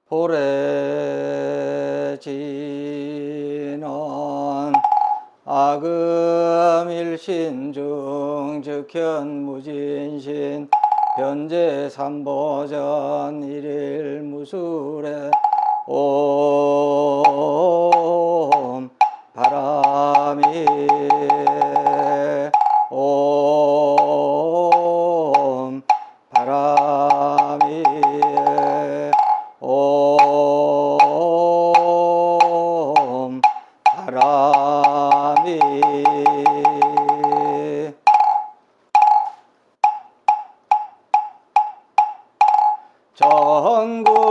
보래지는 악음일신중 즉현무진신 변제삼보전 일일무술에 옴 바람이 옴 바람이 옴 바람이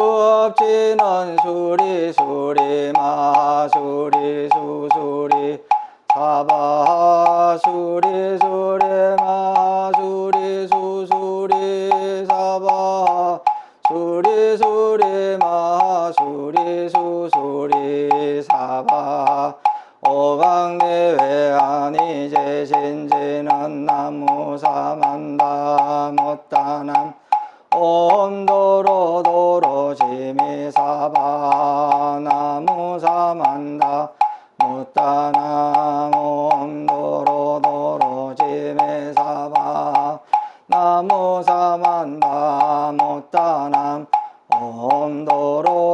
전구업진원 수리수리 마수리 수수리 사바 수리수리 마수리 수수리 사바 수리수리 마수리 수수리 사바 오강내외 아니제신지는 나무사만다 못다남 옴도로도로 지미사바 나무사만다 못다남 옴도로도로 지미사바 나무사만다 못다남 옴도로도로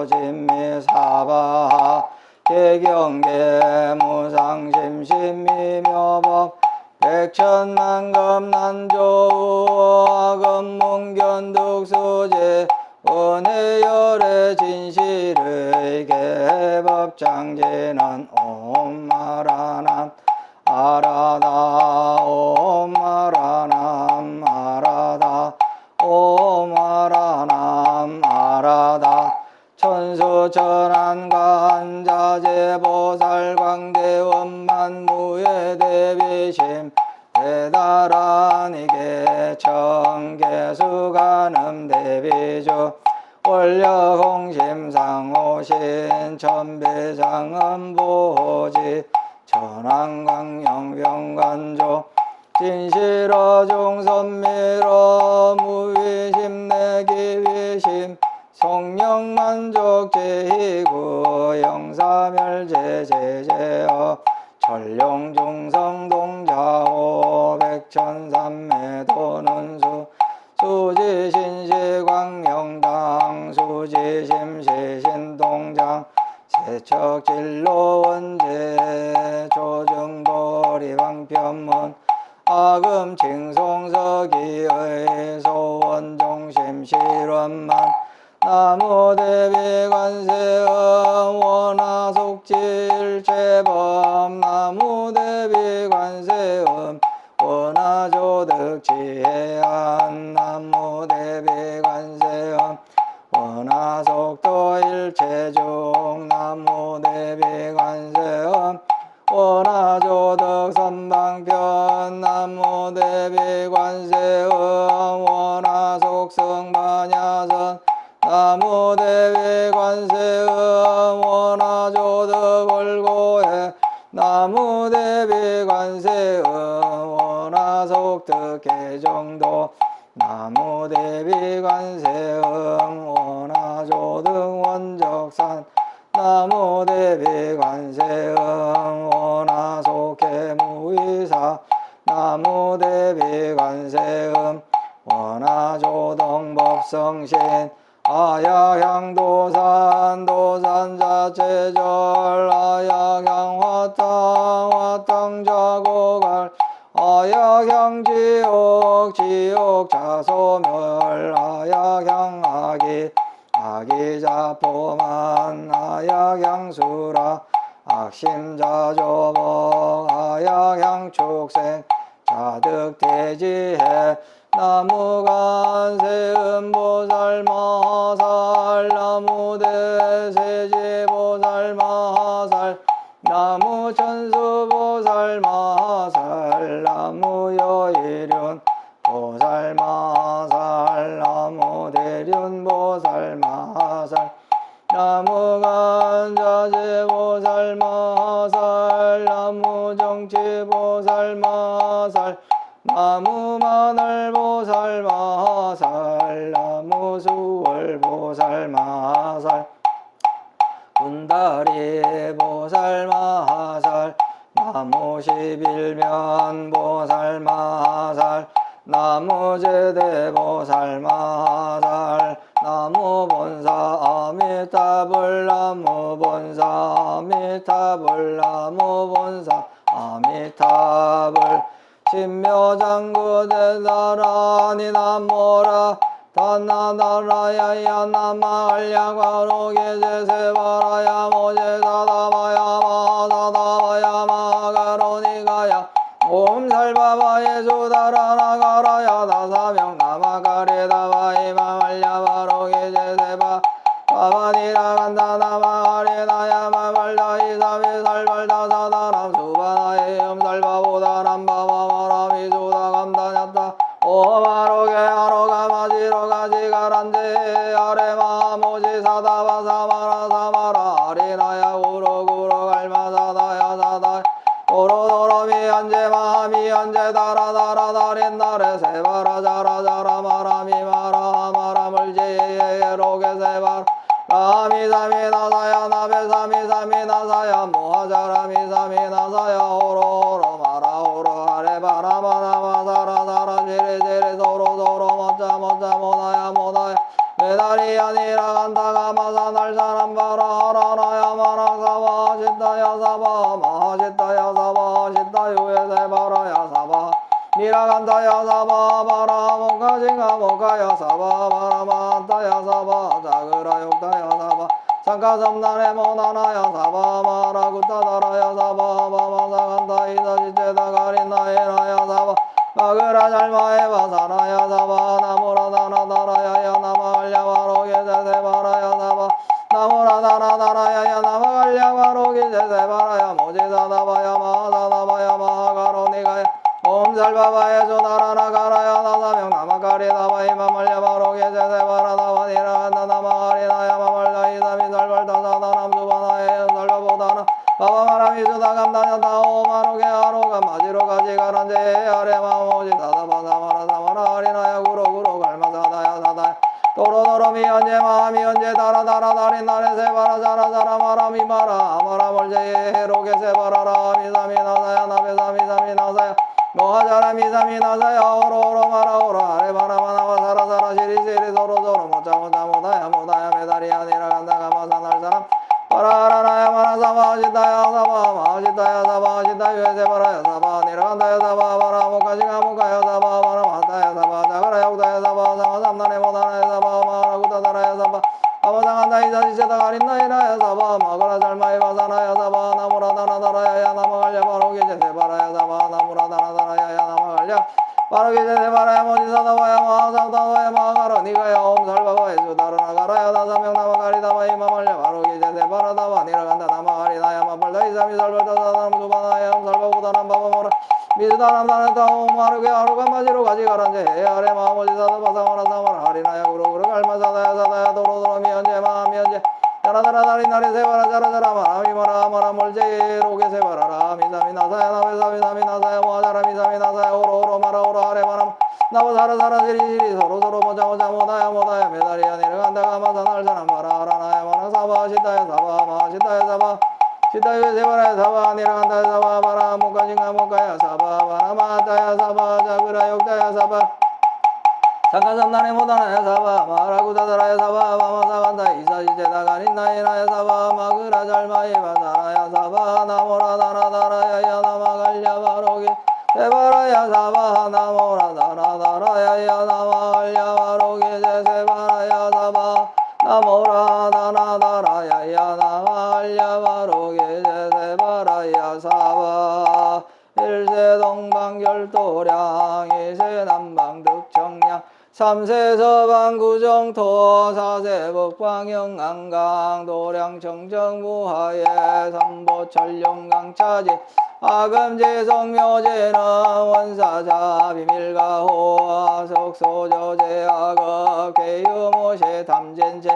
지미사바 개경계 무상심심미묘법 백천만금난조악음문견득수제 은혜열의 진실의 개법장제는 옴마라남 아라다 옴마라남 아라다 옴마라남 아라다 천수천안간자재보살광대원만무의 대비심 대달한 이게 청계수가늠 대비주 원려공심상호신 천배장음보지 천안광영병관조 진실어 중선미러 무위심 내기위심 성령만족제이구 영사멸제제제여 전룡중성동자호 백천삼매도는수 수지신시광명당 수지심시신동장 세척진로원제 조정보리왕편문 악음칭송서기의 소원종심실원만 나무대비관세음 원하속질제법 나무대비관세음 원하조득지해안 나무대비관세음 원하속도일체중 나무대비관세음 원하조득선방편 나무대비관세음 원하속성반야선 나무대비관세음 원하조득월고해 나무대비관세음 원하속득계정도 나무대비관세음 원하조득원적산 나무대비관세음 원하속계무의사 나무대비관세음 원하조동법성신 아야향도산 도산자체절 아야향화탕 화탕자고갈 아야향지옥 지옥자소멸 아야향아기 아기자포만 아야향수라 악심자조복 아야향축생 자득대지해 나무간세음보살마하살 나무대세지보살마하살 나무천수보살마하살 나무여일륜 보살마하살 나무대륜보살마하살 나무간자재보살마하살 나무정치보살마하살 나무마늘보살마하살 나무수월보 보살 마살 군다리 보살 마살 나무 11면 보살 마살 나무 제대 보살 마살 나무 본사 아미타불 나무 본사 아미타불 나무 본사 아미타불 신묘장구 대다라니 나모라 단나다라야야 나마알야과로게 제세바라야 모제사다바야 마사다바야 마가로니가야 옴살바바예 수다라나가라야 나사명 나마가리다바이 마말야바로게 제세바 바바니라간다 나마가리나야 마말다이사미 살발다사다람 수바나이 음살바보다람 바바마라미 수다감다녔다 오마로게 아로가마지로가지가란제 아레마모지사다바사마라사마라 아리나야 우로구로갈마사다야사다 도로도로미연제마미연제 다라다라다린나레 세바라자라자라 마라미마라 마라물제로게 세바라 라미사미나사야 나베사미사미나사야 모하자라미사미나사야 호로호로 마라호로 아레바라마나마사라사라 제레제레 소로소로 모짜모짜 모나야 모나야 메달이 아니라 간다가 마사날 사람 바라 하라나야 마라사바 시타야 사바 마하시타야 사바 시타유에 세바라야 사바 니라간다야 사바 바라 모카징가 모카야 사바 바라 마타야 사바 자그라 욕다야 사바 상가섬난에 모나나야 사바 마라 구타다라야 사바 바마사간다 이사시체다 가린나에나야 사바 마그라 잘마에바 사나야 사바 나무라 다나다라야야 나마갈야바로게 제세바라야 사바 나무라 다나다라야야 나마갈야바로게 제세바라야 모지사다바야 마사다바야 마가로니가야 옴살바바에 조나라나가라야 나사명 나마가리다바이 마말야바로게 제세바라다바니라간다 나마가리나야 마말다이사미 살발다사다남 수바나에 살바보다나 바바마라미 수다감다냐다 오마로게 아로가 마지로가지 가란제 아레마모지 사다바사마라 사마라 아리나야 구로구로 갈마사다야 사다야 도로도로 미연제 마미연제 다라다라다린 나레 세바라 자라자라 마라미 마라 아마라몰제 해로게 세바라라 미사미나사야 나베사미사미나사야 모하자라미사미나사야 오로오로 마라오로 아레바라마나와 사라사라 시리시리 소로소로 모짜모짜 모다야 모다야 메다리야 니라간다가 마사날 사람 바라라나야 마라사바 시다야 사바 마시다야 사바 시다유에 세바라야 사바 니라간다야 사바 바라 모카시가 모카야 사바 바라 마타야 사바 자가라 욕다야 사바 상하삼나네 모다나야 사바 마라구다다라야 사바 아마상한다 이사시세다 가린나이나야 사바 마가라 잘마이 바사나야 사바 나무라 다나다라야야 나마갈야 바로게 제세바라야 사바 나무라 다나다라야야 나마갈야 바로게 제세바라야 모지사다바야 마하사다바야 마가라 니가야 옴살바바에 수다르나가라야 나사명 나마가리다바이 마말야 바로게 제세바라다바 니라간다 나마가리나야 마발다 이사미 살발다사다람 수바나야 옴살바보다남 바바모라 미스다람 다나타 오마르게 아루가 마지로 가지가란제 아레 마모지사다바사마라 사마라 하리나야 구로구로 갈마사다야 사다야 도로도로 미연제 마미연제 자라다라다리 나리 세바라 자라자라 마라미 마라 마라몰제 로게 세바라라 미사미나사야 나베사미사미나사야 모하자라 미사미나사야 오로오로 마라오로 아레 마람 나보사라사라 시리시리 서로서로 모자모자 모다야 모다야 메다리야 내려간다가 마사날 사람 마라 하라나야 마라 사바 시타야 사바 마시타야 사바 시타유에 세바라야 사바 내려간다야 사바 마라 모카징가 모카야 사바 마라 마타야 사바 자그라 욕다야 사바 상가삼나네 모다나야 사바 마라구다다라야 사바 마마사간다 이사시제다 가린나이나야 사바 마그라 잘마이 바사라야 사바 나모라 다나다라야야 나마갈야 바로게 세바라야 사바 나모라 다나다라야야 나마갈야 바로게 제세바라야 사바 나모라 다나다라야야 나마갈야 바로게 제세바라야 사바 일세동방결도량 이세남방득정량 삼세서방구정토 사세북방영안강 도량청정무하예 삼보철룡강차지 아금제성묘제는 원사자 비밀가호 속소저제 아급 개유모세 탐젠제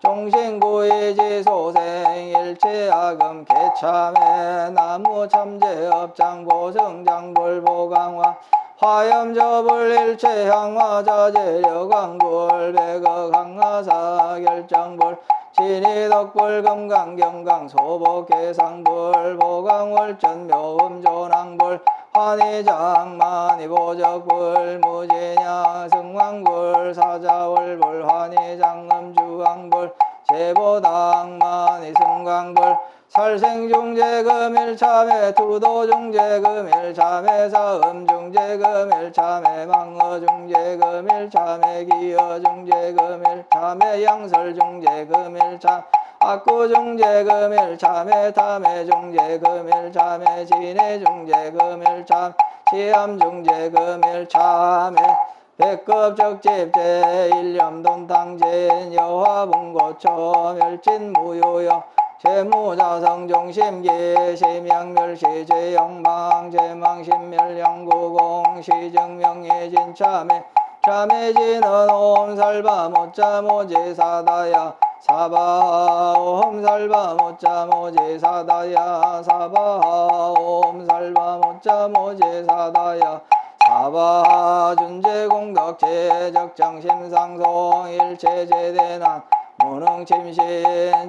종신구이지소생 일체아금 개참해 나무참제업장보성장불보강화 화염접을 일체 향화자재 여광불 백억 항하사 결정불 진이덕불 금강경강 소복해상불 보강월전 묘음조낭불 환희장만이보적불 무진야 승왕불 사자월불 환희장음주왕불 제보당만이 승광불 살생중재금일참회 투도중재금일참회 사음중재금일참회 망어중재금일참회 기어중재금일참회 양설중재금일참 악구중재금일참회 탐해중재금일참회 진해중재금일참 치암중재금일참회 백급적집제 일념돈탕진 여화봉고초 멸진무효여 재무자성종심기 심양멸시 제영망 제망신멸영구공 시증명예진참회 참회진은 옴살바모짜모지사다야 사바하 옴살바모짜모지사다야 사바하 옴살바모짜모지사다야 사바하 준재공덕제적정심상송 일체제대난 무능침신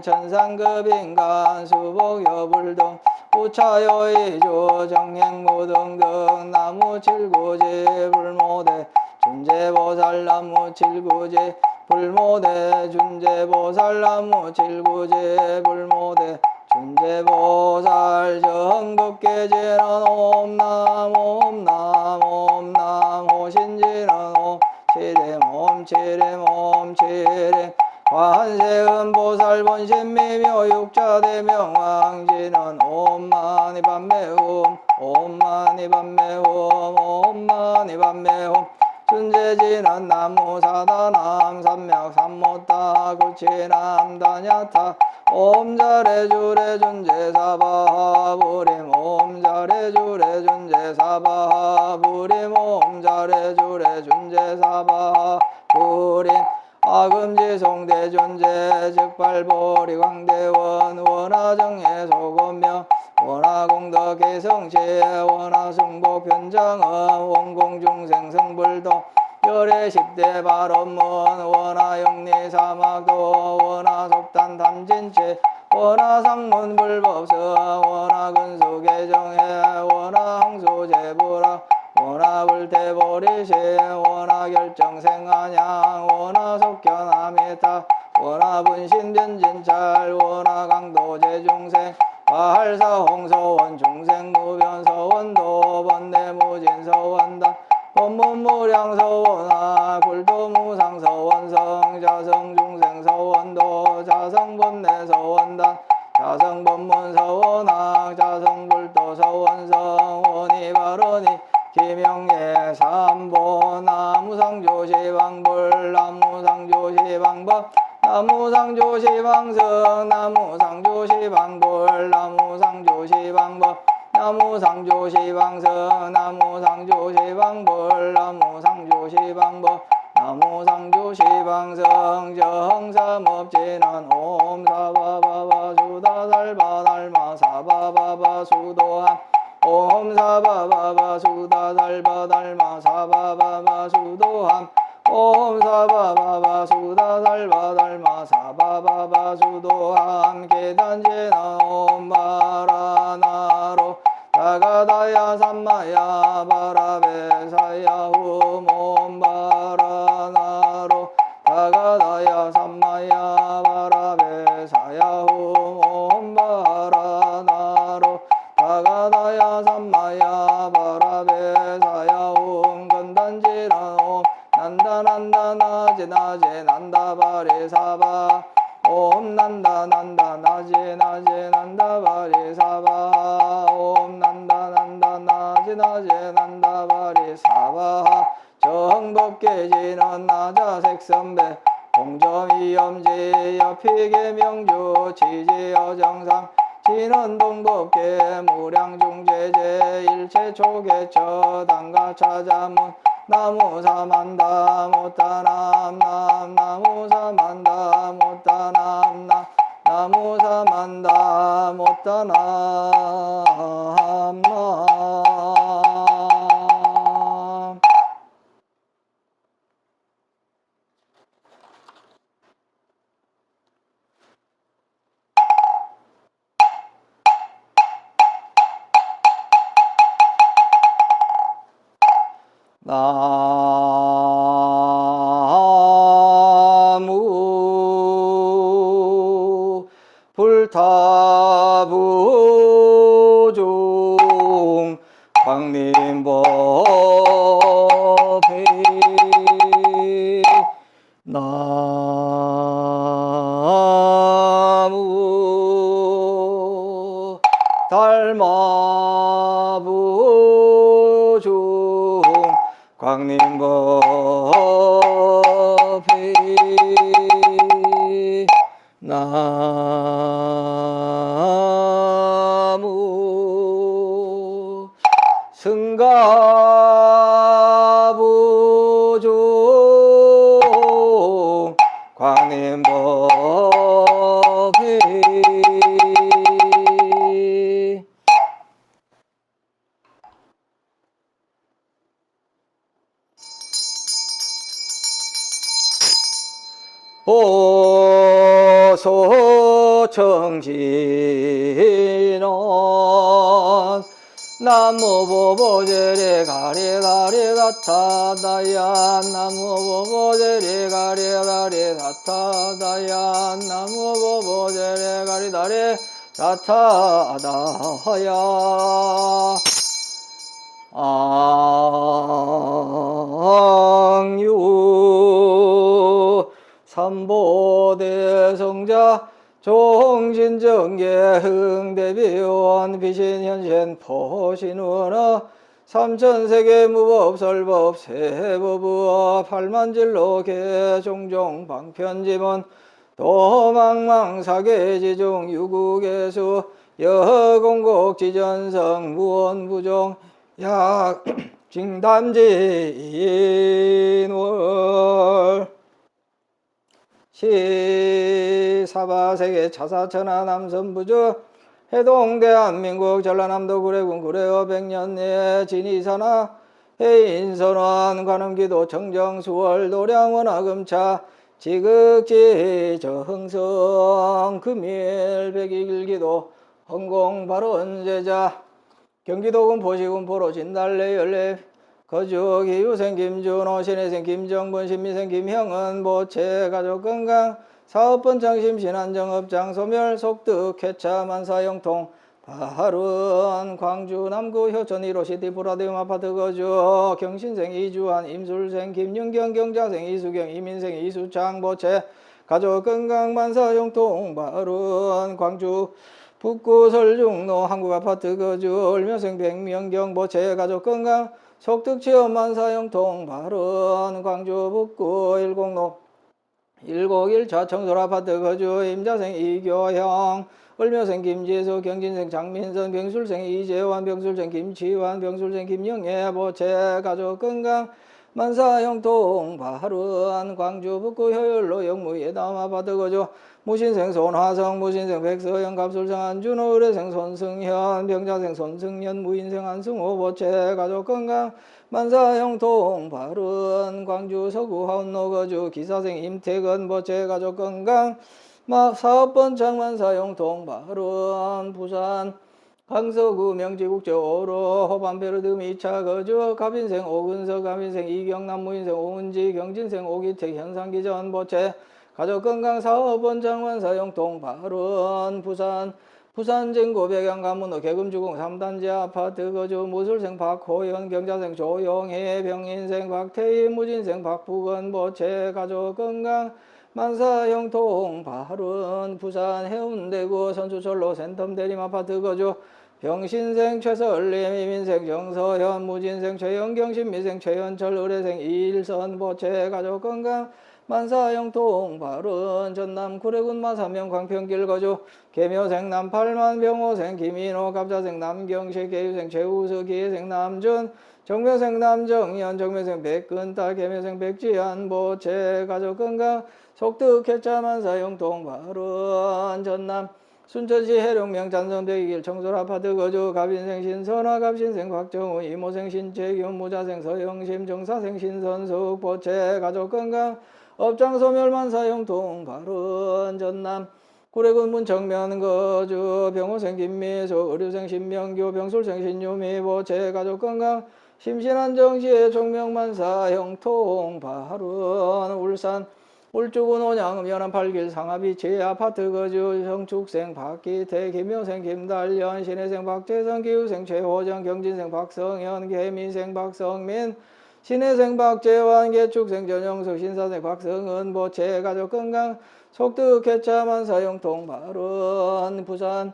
천상급인간 수복여불등 우차여의조 정행무등등 나무칠구지 불모대 준재보살 나무칠구지 불모대 준재보살 나무칠구지 불모대 준재보살 정법계지는 옴남 옴남 옴남 호신지는 옴 치림 옴 치림 옴 치림 관세음보살 본신미묘 육자대명왕지는 옴마니 밤매홈 옴마니 밤매홈 옴마니 밤매홈 준재지는 나무사다남 삼맥삼모타 구치남 다냐타 옴자레주레 준재사바하 부림 옴자레주레 준재사바하 부림 옴자레주레 준재사바하 부림 아금지송대존재 즉발보리 광대원 원하정예 소금명 원하공덕개성시 원하승복변장은 원공중생성불도 열애십대 발언문 원하영리사막도 원하속단 담진체 원하상문불법성 원하근수개정해 원하항수제부라 원하불태보리시 원하결정생안양 원하속견아미타 원하분신변진찰 원하강도제중생 화할사홍서원 중생무변서원도 번뇌무진서원단 법문무량서원하 굴도무상서원성 자성중생서원도 자성법내서원단 자성법문서원학 자성불도서원성 원이바로니 기명예 삼보 나무상조시방불 나무상조시방법 나무상조시방성 나무상조시방불 나무상조시방법 나무상조시방성 나무상조시방불 나무상조시방법 나무상조시방성 정삼업진한 옴사바바바 수다살바달마 사바바바 수도한 옴사바바바 수다살바달마 사바바바 수도함 옴사바바바 수다살바달마 사바바바 수도함 계단지는 옴바라나로 다가다야 삼마야 바라베사야 후 옴바라나로 다가다야 삼마야 바라베사야 후 옴바라나로 다가다야 삼마야 바라베사야 후 건단지는 옴 난다 난다 나지 나지 난다 바리사바 옴 난다 난다 나지 나지 난다 바리사바 옴 난다 난다 나지 나지 난다 바리사바 정법계지는 나자색선배 공점이염지 여피계명주 지지여정상 진원동법계 무량중재제 일체초계처 단가차자문 나무사만다 못다남남 나무사만다 못다남남 나무사만다 못다남남 나무 불타부종 광림법회 나무 달마부종 광림법회 나무 승가부종 광림법회 보소청진원 나무보보제리 가리가리 다타다야 나무보보제리 가리가리 다타다야 나무보보제리 가리가리 다타다야 앙유 삼보대성자 종진정계 흥대비원 비신현신 포신원어 삼천세계 무법설법 세법의와 팔만진로 개종종 방편지문 도망망사계지중 유국예수 여공곡지전성 무원부종 약징담진월 시사바세계 차사천하 남선부주 해동대한민국 전라남도 구례군 구례어 백년내 진이사나 해인선원 관음기도 청정수월 노량원화금차 지극지 정성 금일 백일기도 헌공발언제자 경기도군 보시군 포로 진달래 연례 거주 기유생 김준호 신혜생 김정분 신미생 김형은 모체 가족건강 사업번 장심 신안정업장 소멸 속득 쾌차 만사형통 바른 광주 남구 효천 1호 시티 브라디움 아파트 거주 경신생 이주환 임술생 김윤경 경자생 이수경 이민생 이수창 모체 가족건강 만사형통 바른 광주 북구 설중로 한국아파트 거주 을묘생 백명경 모체 가족건강 속득취업 만사형통 바른 광주 북구 106 101차 청솔아파트 거주 임자생 이교형 을묘생 김지수 경진생 장민선 병술생 이재환 병술생 김치환 병술생 김영애 모체 가족건강 만사형통 바른 광주 북구 효율로 영무 예담아파트 거주 무신생 손화성 무신생 백서영 갑술생 안준호 의뢰생 손승현 병자생 손승현 무인생 안승호 모체 가족건강 만사형통 바른 광주 서구 하운로 거주 기사생 임태근 모체 가족건강 사업번 장만사형통 바른 부산 강서구 명지국제 5로 호반베르드 2차 거주 가빈생 오근석 가빈생 이경남 무인생 오은지 경진생 오기택 현상기전 모체 가족건강 사업원 장만사형통 바른 부산 부산진구 백양가문로 개금주공 3단지 아파트 거주 무술생 박호연 경자생 조용해 병인생 박태희 무진생 박부건 모체 가족건강 만사형통 바른 부산 해운대구 선수철로 센텀 대림 아파트 거주 병신생 최설림 이민생 정서현 무진생 최영경 신미생 최현철 의뢰생 이일선 모체 가족건강 만사형통 바른 전남 구례군 마사면 광평길 거주 계묘생 남팔만 병호생 김인호 갑자생 남경식 계유생 최우수 기회생 남준 정묘생 남정현 정묘생 백근tal 계묘생 백지한 모체 가족건강 속득 쾌차 만사형통 바른 전남 순천시 해룡명 잔선대길 청솔아파트 거주 갑인생 신선화 갑신생 곽정우 이모생 신채균 무자생 서영심 정사생 신선숙 보채 가족건강 업장소멸 만사형통 바른 전남 구례군 문청면 거주 병호생 김미수 의료생 신명규 병술생 신유미 보채 가족건강 심신한 정시에 종명만사 형통 발운 울산 울주군 온양음 연안 8길 상하비 제아파트 거주 정축생 박기태 김효생 김달련 신혜생 박재성 기우생 최호정 경진생 박성현 개민생 박성민 신혜생 박재환 개축생 전영석 신사생 박성은 보채 가족 건강 속득 개차만사 형통 발운 부산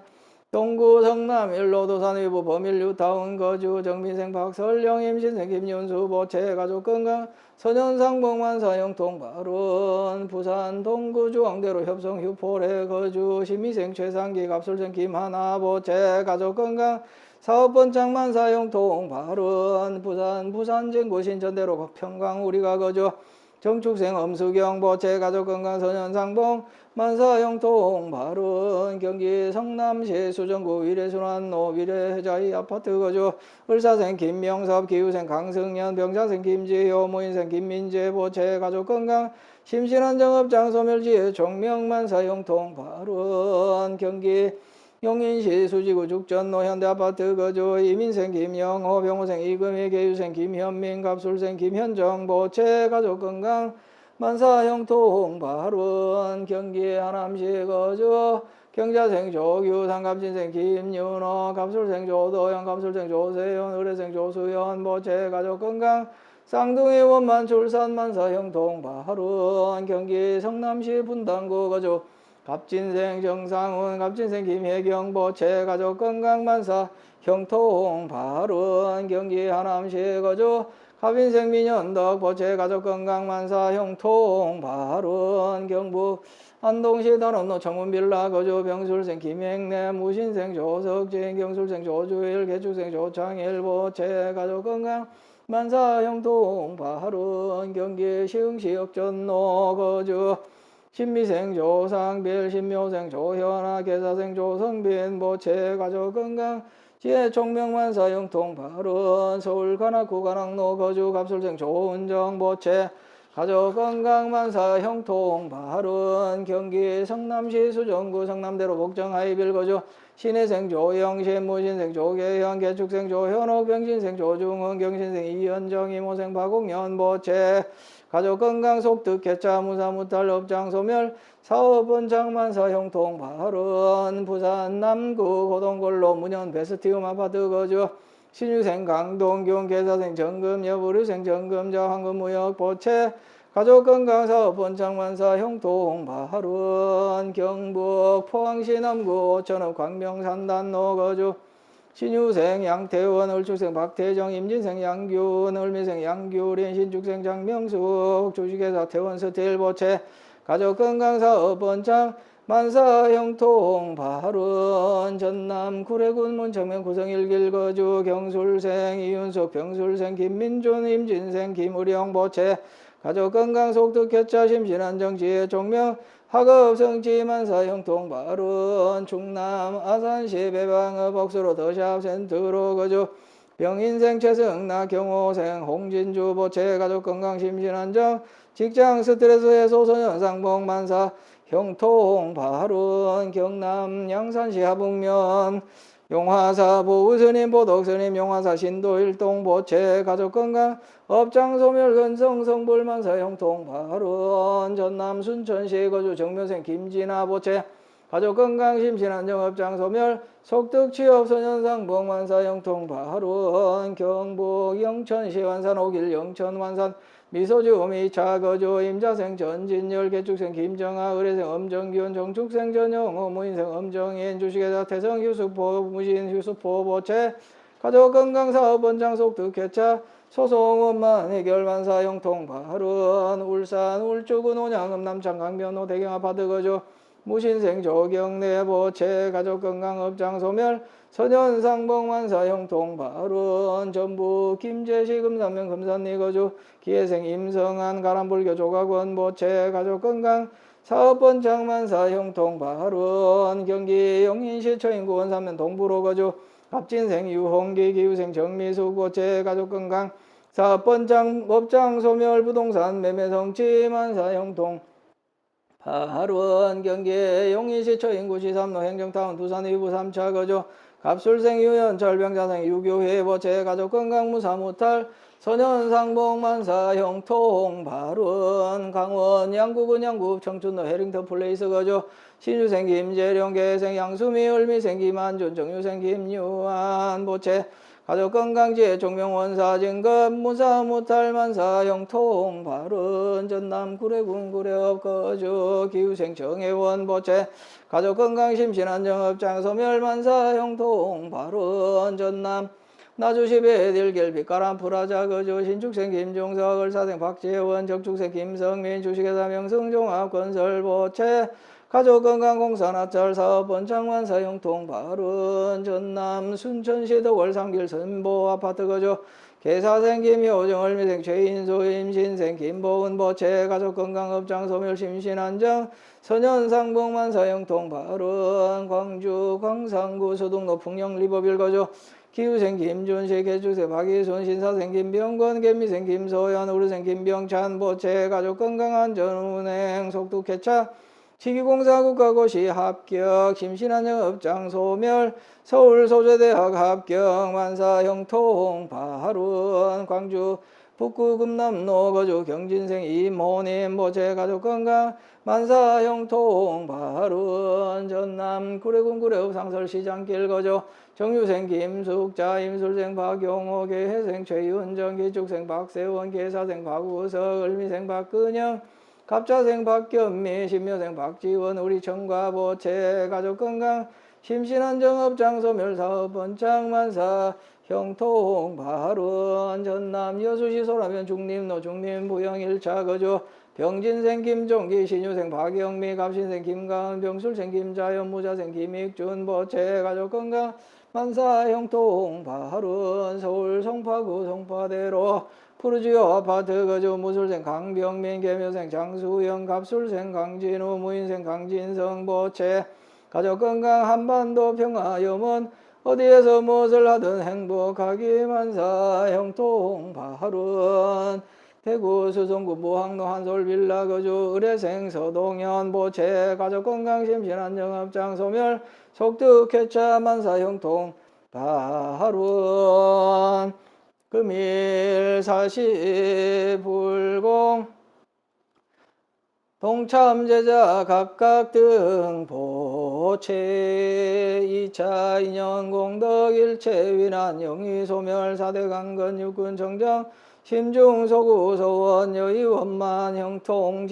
동구 성남 일로도산 위부 범일류 다운 거주 정민생 박설령 임신생 김윤수 보채 가족 건강 선현상봉만사 형통 발운 부산 동구 중앙대로 협성 휴포래 거주 신미생 최상기 갑술생 김하나 보채 가족 건강 사업번창 만사 형통 발운 부산 진구 신천대로 평강 우리가 거주 정축생 엄수경 보채 가족 건강 선현상봉 만사 형통 발운 경기 성남시 수정구 위례순환로 위례자이 아파트 거주 을사생 김명섭 기후생 강승현 병자생 김지효 무인생 김민재 보채 가족 건강 심신한 정업장 소멸지에 종명 만사 형통 발운 경기 용인시 수지구 죽전로 현대아파트 거주 이민생 김영호 병호생 이금희 계유생 김현민 갑술생 김현정 보채 가족 건강 만사 형통 발운 경기 하남시 거주 경자생 조규 상갑진생 김윤호 갑술생 조도현 갑술생 조세현 의뢰생 조수현 보채 가족 건강 쌍둥이 원만 출산 만사 형통 발운 경기 성남시 분당구 거주 갑진생 정상훈 갑진생 김혜경 보채 가족 건강 만사 형통 발운 경기 하남시 거주 갑인생 민현덕 보채 가족 건강 만사 형통 발운 경북 안동시 단원로 청문빌라 거주 병술생 김행래 무신생 조석진 경술생 조주일 개축생 조창일 보채 가족 건강 만사 형통 발운 경기 시흥시 역전로 거주 신미생 조상빌 신묘생 조현아 계사생 조성빈 보채 가족 건강 지혜 총명만사 형통 발운 서울 관악구 관악로 거주 갑술생 조은정 보채 가족 건강 만사 형통 발운 경기 성남시 수정구 성남대로 복정 하이빌 거주 신혜생 조영신 무신생 조계현 개축생 조현옥 병신생 조중훈 경신생 이현정 이모생 박옥년 보채 가족 건강 속득 개차 무사 무탈 업장 소멸 사업은 장만사 형통 발운 부산 남구 고동골로 문현 베스티움 아파트 거주 신유생 강동균 계사생 정금 여부류생 정금자 황금무역 보채 가족 건강 사업은 장만사 형통 발운 경북 포항시 남구 오천읍 광명산단로 거주 신유생 양태원 을축생 박태정 임진생 양균 을미생 양규린 신축생 장명숙 주식회사 태원 스틸 보채 가족 건강 사업 번창 만사 형통 발운 전남 구례군 문청면 구성 1길 거주 경술생 이윤석 병술생 김민준 임진생 김의령 보채 가족 건강 속득 개차 심신한 정지의 종명 학업 성취 만사 형통 발운 충남 아산시 배방읍 억수로 더샵 센트로 거주 병인생 최승나 경호생 홍진주 보채 가족 건강 심신안정 직장 스트레스 해소 소년상봉 만사 형통 발운 경남 양산시 하북면 용화사 보우스님 보덕스님 용화사 신도일동 보채 가족 건강 업장 소멸 근성 성불 만사 형통 발운 전남 순천시 거주 정묘생 김진아 보채 가족 건강 심신안정 업장 소멸 속득 취업 소년상봉 만사 형통 발운 경북 영천시 완산 5길 영천 완산 미소주 미차 거주 임자생 전진열 개축생 김정아 의뢰생 엄정균 정축생 전영호 무인생 엄정인 주식회사 태성 휴수포 무신 휴수포 보채 가족 건강 사업 원장 속득 개차 소송 원만 해결 만사 형통 발운 울산 울주군 온양읍 남창 강변호 대경 아파트 거주 무신생 조경래 보채 가족 건강 업장 소멸 선현상봉 만사 형통 발운 전북 김제시 금산면 금산리 거주 기회생 임성한 가람불교 조각원 보채 가족 건강 사업번창 만사 형통 발운 경기 용인시 처인구 원산면 동부로 거주 갑진생 유홍기 기후생 정미숙 보채 가족 건강 사업번창 업장 소멸 부동산 매매 성취 만사 형통 발운 경기 용인시 처인구시 3로 행정타운 두산 위부 3차 거주 갑술생 유연 절병자생 유교회 보채 가족 건강 무사 무탈 선현상복만사 형통 발운 강원 양구군 양구 청춘로 해링턴 플레이스 거주 신유생 김재룡 계생 양수미 을미생 김한준 정유생 김유한 보채 가족 건강지혜 종명원사 진급 무사 무탈 만사 형통 발운 전남 구례군 구례읍 거주 기후생 정혜원 보채 가족 건강 심신한 정업장 소멸 만사 형통 발운 전남 나주시배 들길 빛가람 프라자 거주 신축생 김종석 을사생 박재원 적축생 김성민 주식회사 명성종합건설 보채 가족건강공사 나철 사업 번창만사 형통 발운 전남 순천시 덕월삼길 선보 아파트 거주 개사생 김효정 을미생 최인수 임신생 김보은 보채 가족건강업장 소멸 심신안정 선현상복만사 형통 발운 광주 광산구 소동로 풍령 리버빌 거주 기후생 김준식 개축생 박희순 신사생 김병권 개미생 김소연 우르생 김병찬 보채 가족건강안전운행 속두개차 시기공사 국가고시 합격 심신안정업장 소멸 서울소재대학 합격 만사 형통 발운 광주 북구 금남로 거주 경진생 이모님 보채 가족건강 만사 형통 발운 전남 구례군 구례읍 상설시장길 거주 정유생 김숙자 임술생 박용호 계해생 최윤정 기축생 박세원 계사생 박우석 을미생 박근영 갑자생 박견미 신묘생 박지원 우리 청과 보채 가족건강 심신안정업장 소멸사업 번창만사 형통 발운 전남 여수시 소라면 중림로 중림 부영 1차 거주 병진생 김종기 신유생 박영미 갑신생 김가은 병술생 김자연 무자생 김익준 보채 가족건강 만사 형통 발운 서울 송파구 송파대로 푸르지오 아파트 거주 무술생 강병민 개묘생 장수영 갑술생 강진우 무인생 강진성 보채 가족건강 한반도 평화염원 어디에서 무엇을 하든 행복하기 만사 형통 발운 대구 수성구 무항로 한솔빌라 거주 의뢰생 서동현 보채 가족건강 심신안정업장 소멸 속득회차 만사 형통 발운 금일 사시불공 동참제자 각각 등 보채 2차 인연 공덕 일체 위난 영희 소멸 4대 강건 육군 정정 심중 소구 소원 여의원만 형통지대원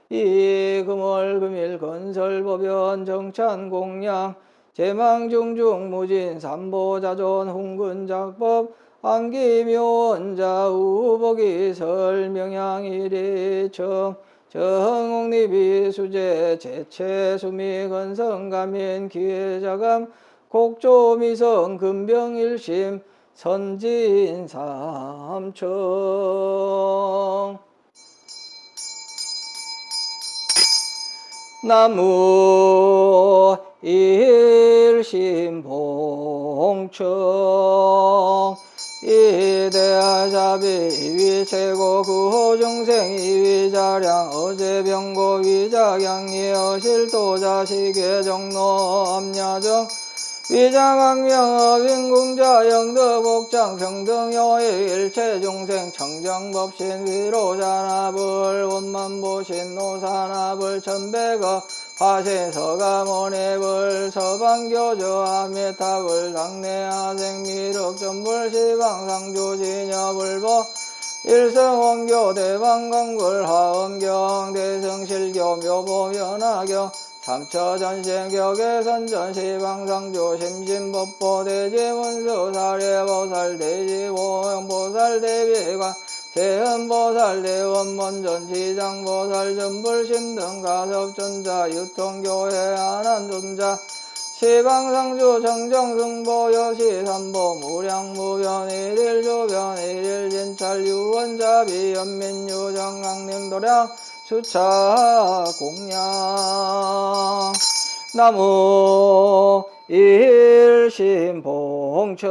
이 금월 금일 건설 법연 정찬 공양 제망중중 무진 삼보자존 훈근작법 안기묘원자 우복이설 명양일이청 정옥리비 수제 제체 수미 건성가민 기회자감 곡조미성 금병일심 선진삼청 나무 일심봉청 이대하자비 위최고 구호중생 이위자량 어제병고 위자경이 어실도자식의 정로 압야정 위장학명업 인궁자 영덕복장 평등여의 일체중생 청정법신 위로잔압을 원만보신 노산압을 천백업 화신서가모neb을 서방교조 아미탑을 당내하생 미륵전불 시방상조진여불보 일성원교 대방광굴 하엄경 대성실교 묘보연하경 삼처전생격의 시방상조 심신법보 대지문수 사례보살 대지보영보살 대비관 세은보살 대원본전 시장보살 전불심등 가섭존자 유통교회 안한존자 시방상조 정정승보 여시삼보 무량무변 일일조변 일일진찰 유원자비 연민유정 강림도량 수차 공양 나무 일심봉청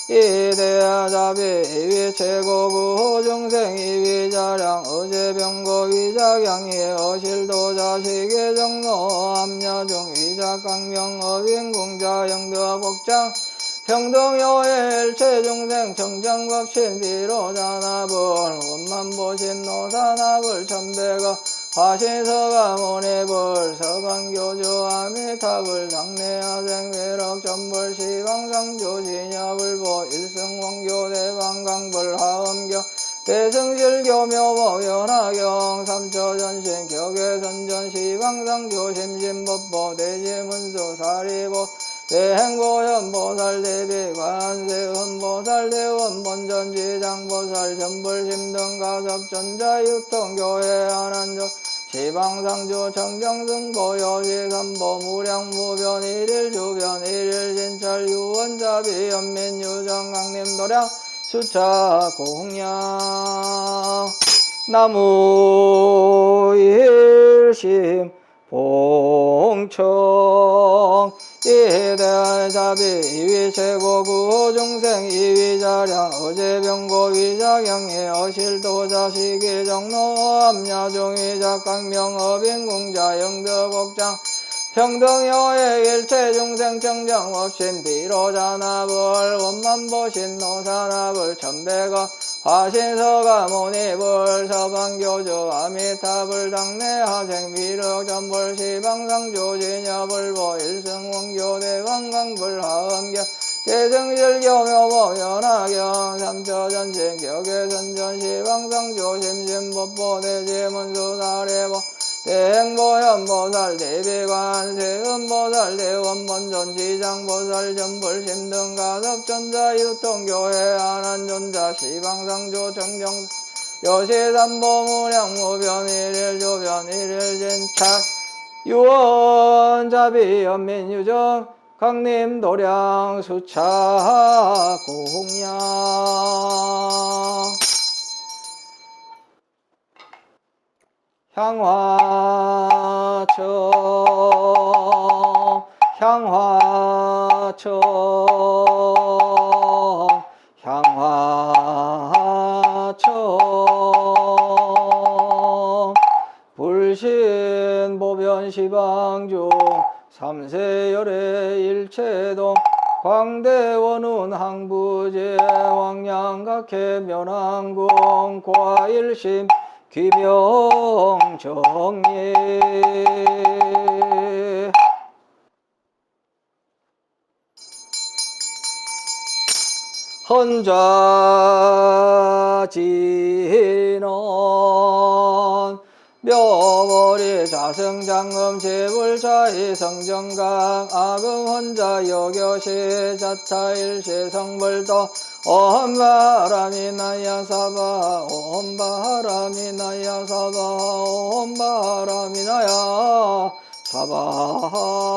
이대자비 위최고구 중생 이위자량 어제병고 위자경이 어실도 자식의 정로 암야중 위자강명 어빈궁자 영도복장 평등여일 최중생 청정법신 비로자납을 원만보신 노사납을 천배가 화신서가 모니불 서방교주 아미탑을 당내하생 외력 전불 시방상조 진야불보 일승원교 대방강불 하엄경 대승실교 묘법 연하경 삼처전신 격외선전 시방상조 심신법보 대지문수 사리보 대행보현보살 대비관세음보살 대원본전지장보살 전불심등가섭전자유통교회 안한조 시방상조 청정승보 여시삼보 무량무변 일일주변 일일진찰 유원자비 연민유정강림도량 수차공양 나무일심 봉청 이대자비 이위최고구 중생 이위자량 어제병고 위자경이 어실도 자식이 정로 암야중이자 강명 어빈궁자 영덕복장 평등여의 일체중생 청정업신 비로자납을 원만보신 노사납을 천배가 화신서가 모니불 서방교주 아미탑을 당내하생 비력전불 시방상조 진야불보 일승원교 대왕강불 하엄경 대승실교묘법 연하경 삼처전신 격외선전 시방상조 심신법보 대지문수 사례보 대행보현보살 대비관세음보살 대원본전 지장보살 전불심등가섭전자유통교회 안한존자 시방상조 정정 여시삼보 무량무변 일일조변 일일진찰 유원자비 연민유정 강림도량 수차공양 향화청 향화청 향화청 불신보변시방중 삼세열의 일체동 광대원운 항부제 왕양각해 면항공 과일심 귀명정리 헌좌진원 묘머리 자승장음 제불자이 성정각 아금 헌자 여교시 자타일시 성불도 옴바람이 나야 사바 옴바람이 나야 사바 옴바람이 나야 사바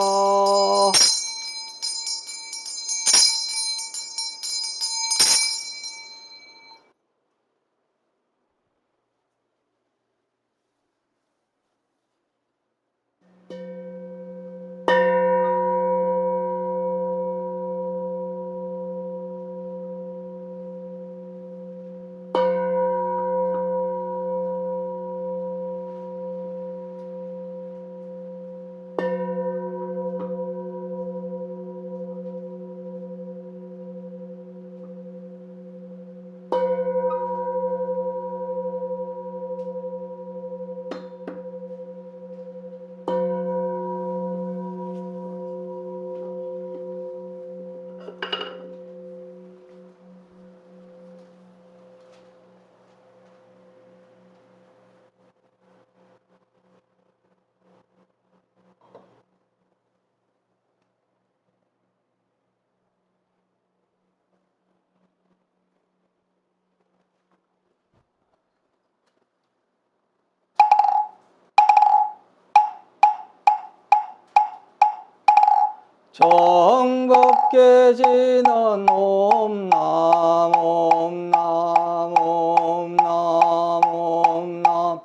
정법계지는 옴남 옴남 옴남 옴남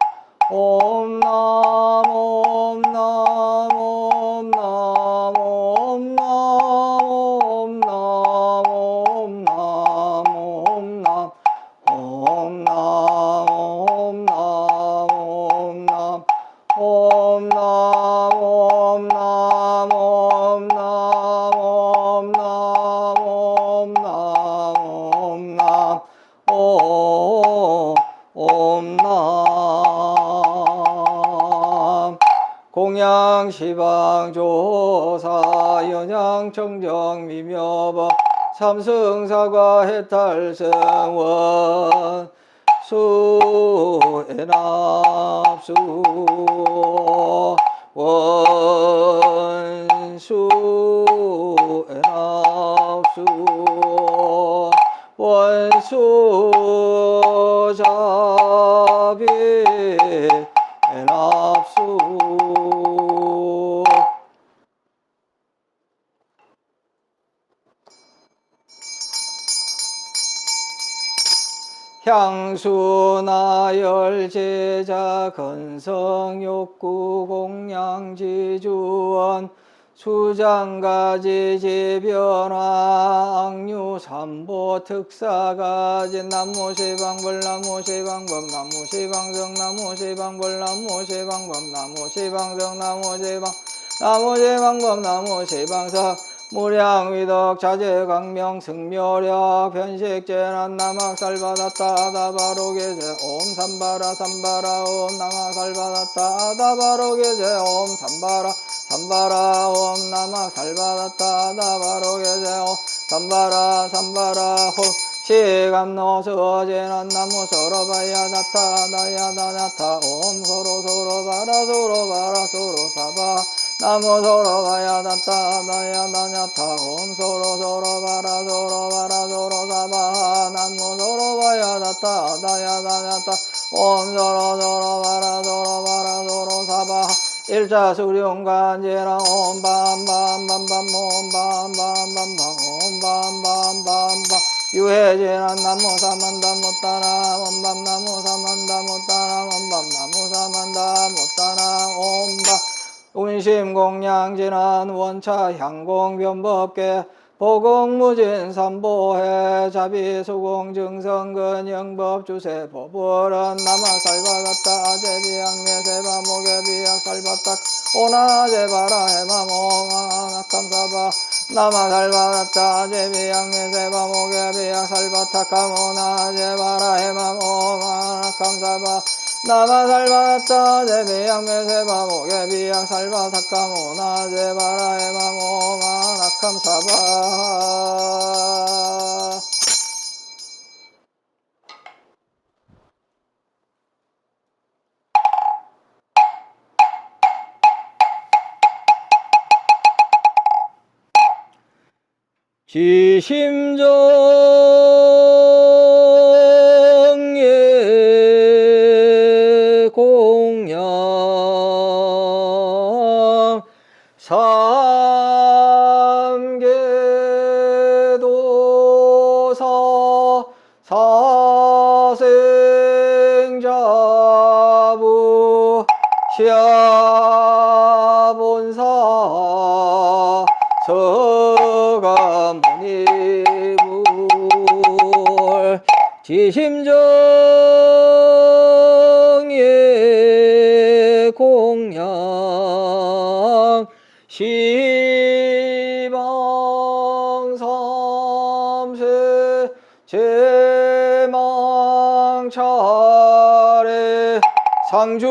옴남 옴남 옴남 옴남 옴남 옴남 옴 남, 옴 남, 옴 남, 옴 남, 옴 남, 옴 남, 옴 남. 공양 시방 조사 연양 청정 미묘법 삼승사과 해탈성원 수애납수 원수 애납수 원수 자비 애납수 향수나열 제자 건성욕구 공양지주원 수장가지 지변화 악류삼보 특사가지 나무시방불 나무시방법 나무시방성 나무시방불 나무시방법 나무시방성 나무시방법 나무시방성 무량위덕 자제강명 승묘력 변식재난 남악살바다따 아다바로게제 옴 삼바라 삼바라 옴 남악살바다따 아다바로게제 옴 삼바라 삼바라 옴 남악살바다따 아다바로게제 옴 삼바라 삼바라 홈 시감노서제난 나무 서로바야 나타 나야나 나타 옴 서로 바라 서로 사바 나무 서로 가야 나타 나야 나냐타 옴 서로 바라 서로 사바 나무 서로 가야 나타 나야 나냐타 옴 서로 바라 서로 사바 일자 수룡관제라 옴 밤밤밤밤 옴 밤밤밤밤 옴 밤밤밤밤 유해제란 나무 사만다 못따라 옴밤 나무 사만다 못따라 옴밤 나무 사만다 못따라 옴밤 운심공양진한 원차 향공변법계 보공무진 삼보해 자비수공증성근영법 주세 보불은 남아살바갔다 제비양매세바 목에비약살바딱 오나제바라 해마몽아낙감사바 남아살바갔다 제비양매세바 목에비약살바딱감 오나제바라 해마몽아낙감사바 나마살바다 제비양매세바 목에비약살바 탁카모나 제바라 해마모마 낙함사바 지심정예 공양 삼계도사 사생자부 시아본사 서가모니불 지심정예 공양 시방삼세 제망차례 상주일체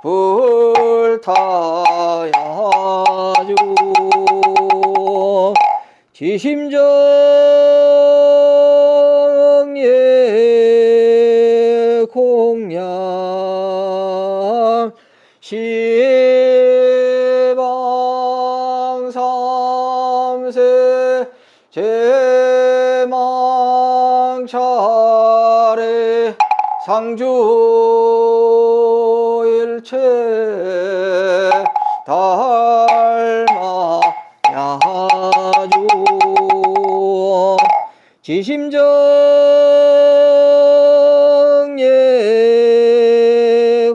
불타야주 지심정예 공양 시방삼세 제망차례 상주일체 달마야주 지심정예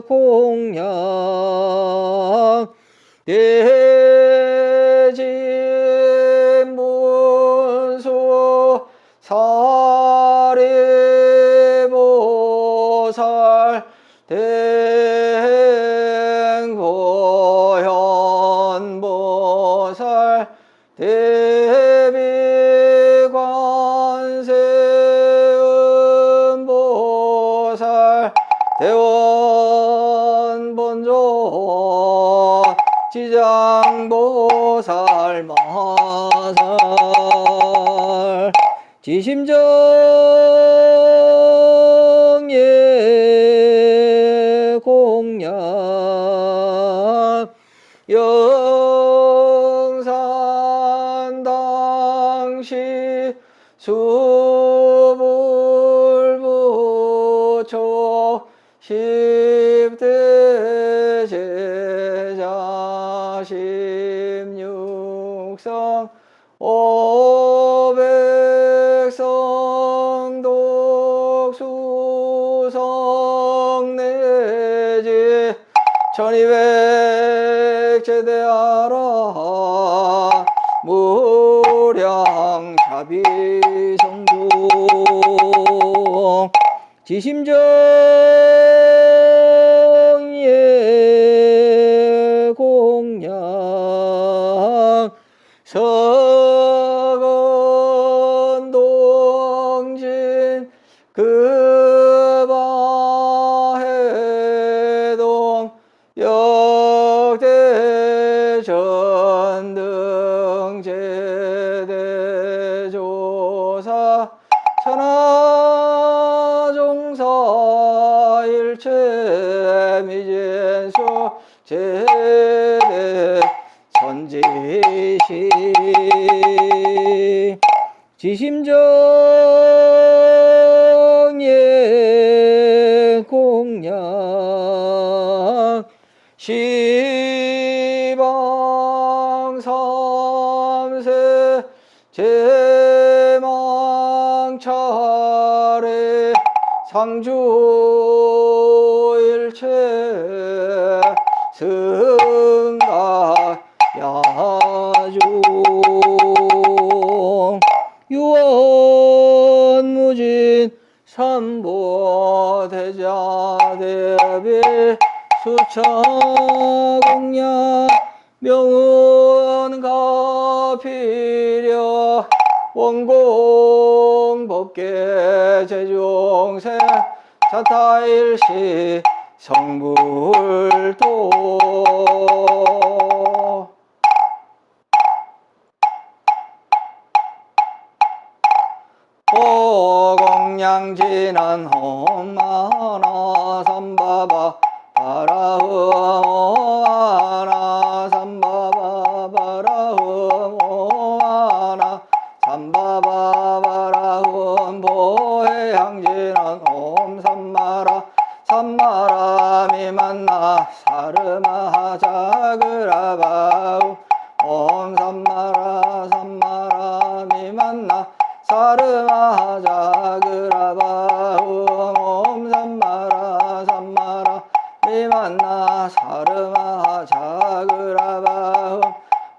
공양 대진문수 사리보 보살 대행보현보살 대비관세음보살 대원본조 지장보살 마살 지심정예 공양 영산당시 수불부초 10대 제자 16성 500성 독수성 내지 1200 제대하라 무량 자비성중 지심정예 공양 서건동진 급아해동 역대전등 제대조사 천하종사 일체 미진수 제대 선지시 지심정예 공양 시방삼세 제망차례 상주일체 승가 야중 유언무진 삼보대자대비 수차공양 명운가피려 원공법계 제중생 자타일시 성불도 오공양진한 홈마나 삼바바 바라흠오마나 삼바바 바라흠오마나 삼바바 바라흠 보해양진한 홈 삼마라 삼마라미 만나 사르마 자그라바우 옴 삼마라 삼마라미 만나 사르마 자그라바우 옴 삼마라 삼마라 미만나 사르마 자그라바우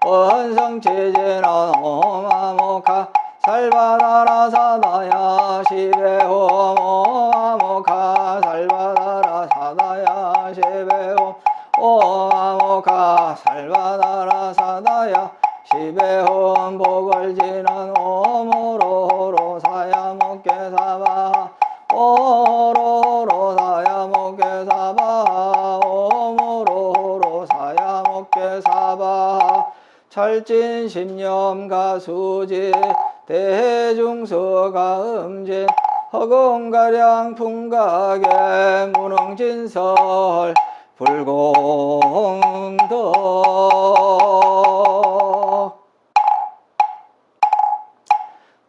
원성체제는 오마모카 살바다라 사다야 시베홈 오마모카 살바다라 사다야 시베홈 오마모카 살바다라 사다야 시베홈 복을지는 오모로로 사야목게 사바 오로로 사야목게 사바 오모로로 사야목게 사바 철진 십념가 수지 대중서가 음진 허공가량 풍각의 무능진설 불공덕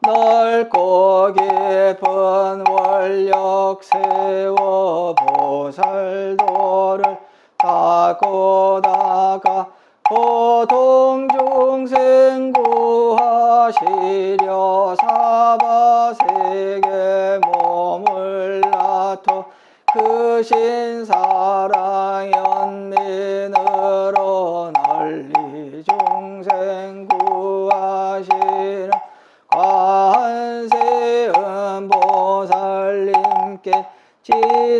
넓고 깊은 원력 세워 보살도를 닦고 닦아 고통중생 구하시려 사바세계 몸을 놔둬 크신 사랑 연민으로 널리 중생 구하시는 관세음보살님께 지사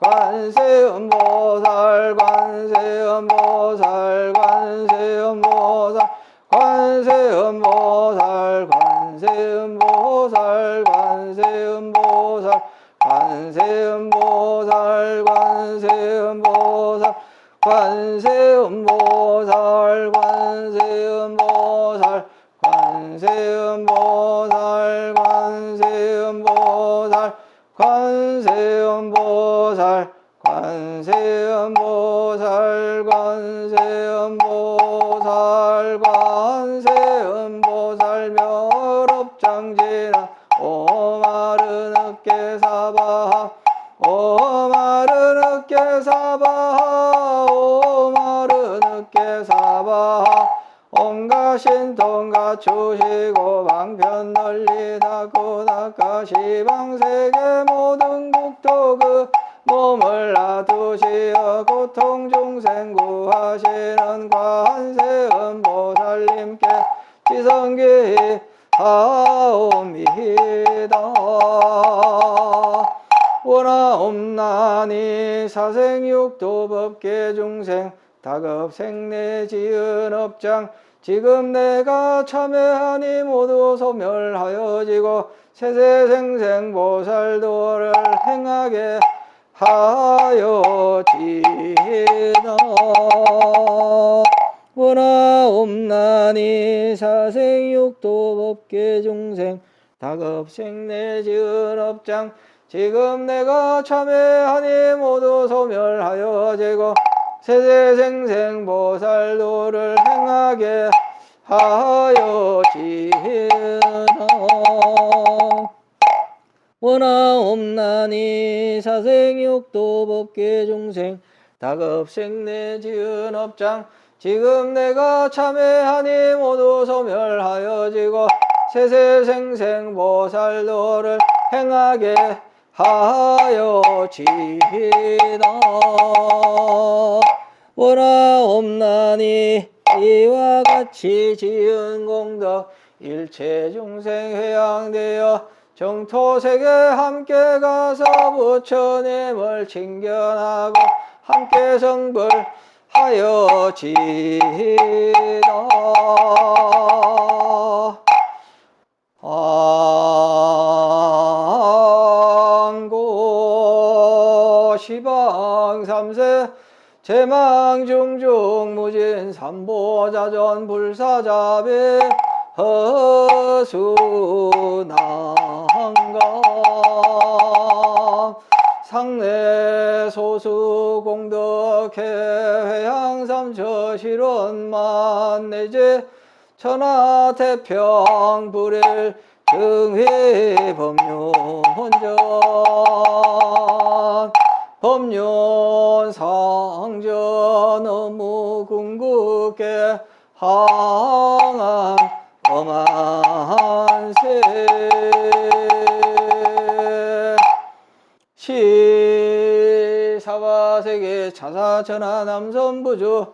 관세음보살 관세음보살 관세음보살 관세음보살 관세음보살 관세음보살 관세음보살 관세음보살 관세음보살 관세음보살 관세음보살 관세음보살 관세음보살 관세음보살 관세음보살 관세음보살 관세음보살 멸업장지나 오마르느께사바하 오마르느께사바하 오마르느께사바하 온갖 신통가 주시고 방편 널리 닦고 닦아 시방세계 모든 국토 그 몸을 놔두시어 고통 중생 구하시는 관세음보살님께 지성기 하옵니다. 원하옵나니 사생육도법계 중생 다급생내 지은 업장 지금 내가 참회하니 모두 소멸하여지고 세세생생보살도를 행하게 하여지나. 원하옵나니 사생육도법계 중생 다급생내 지은 업장 지금 내가 참회하니 모두 소멸하여지고 세세생생보살도를 행하게 하여지나. 원하옵나니 사생육도법계 중생 다급생내 지은 업장 지금 내가 참회하니 모두 소멸하여지고 세세생생보살도를 행하게 하여지나. 원하옵나니 이와 같이 지은 공덕 일체 중생 회양되어 정토세계 함께 가서 부처님을 칭견하고 함께 성불하여지나. 안고 시방3세 제망중중 무진 삼보자전 불사자배 허수난감 상내 소수 공덕해 회양삼처 실원만 내제 천하태평 불일 증회 법륜전 법륜상전 너무 궁극게 항한 엄한세 시사바세계 차사천하 남선부주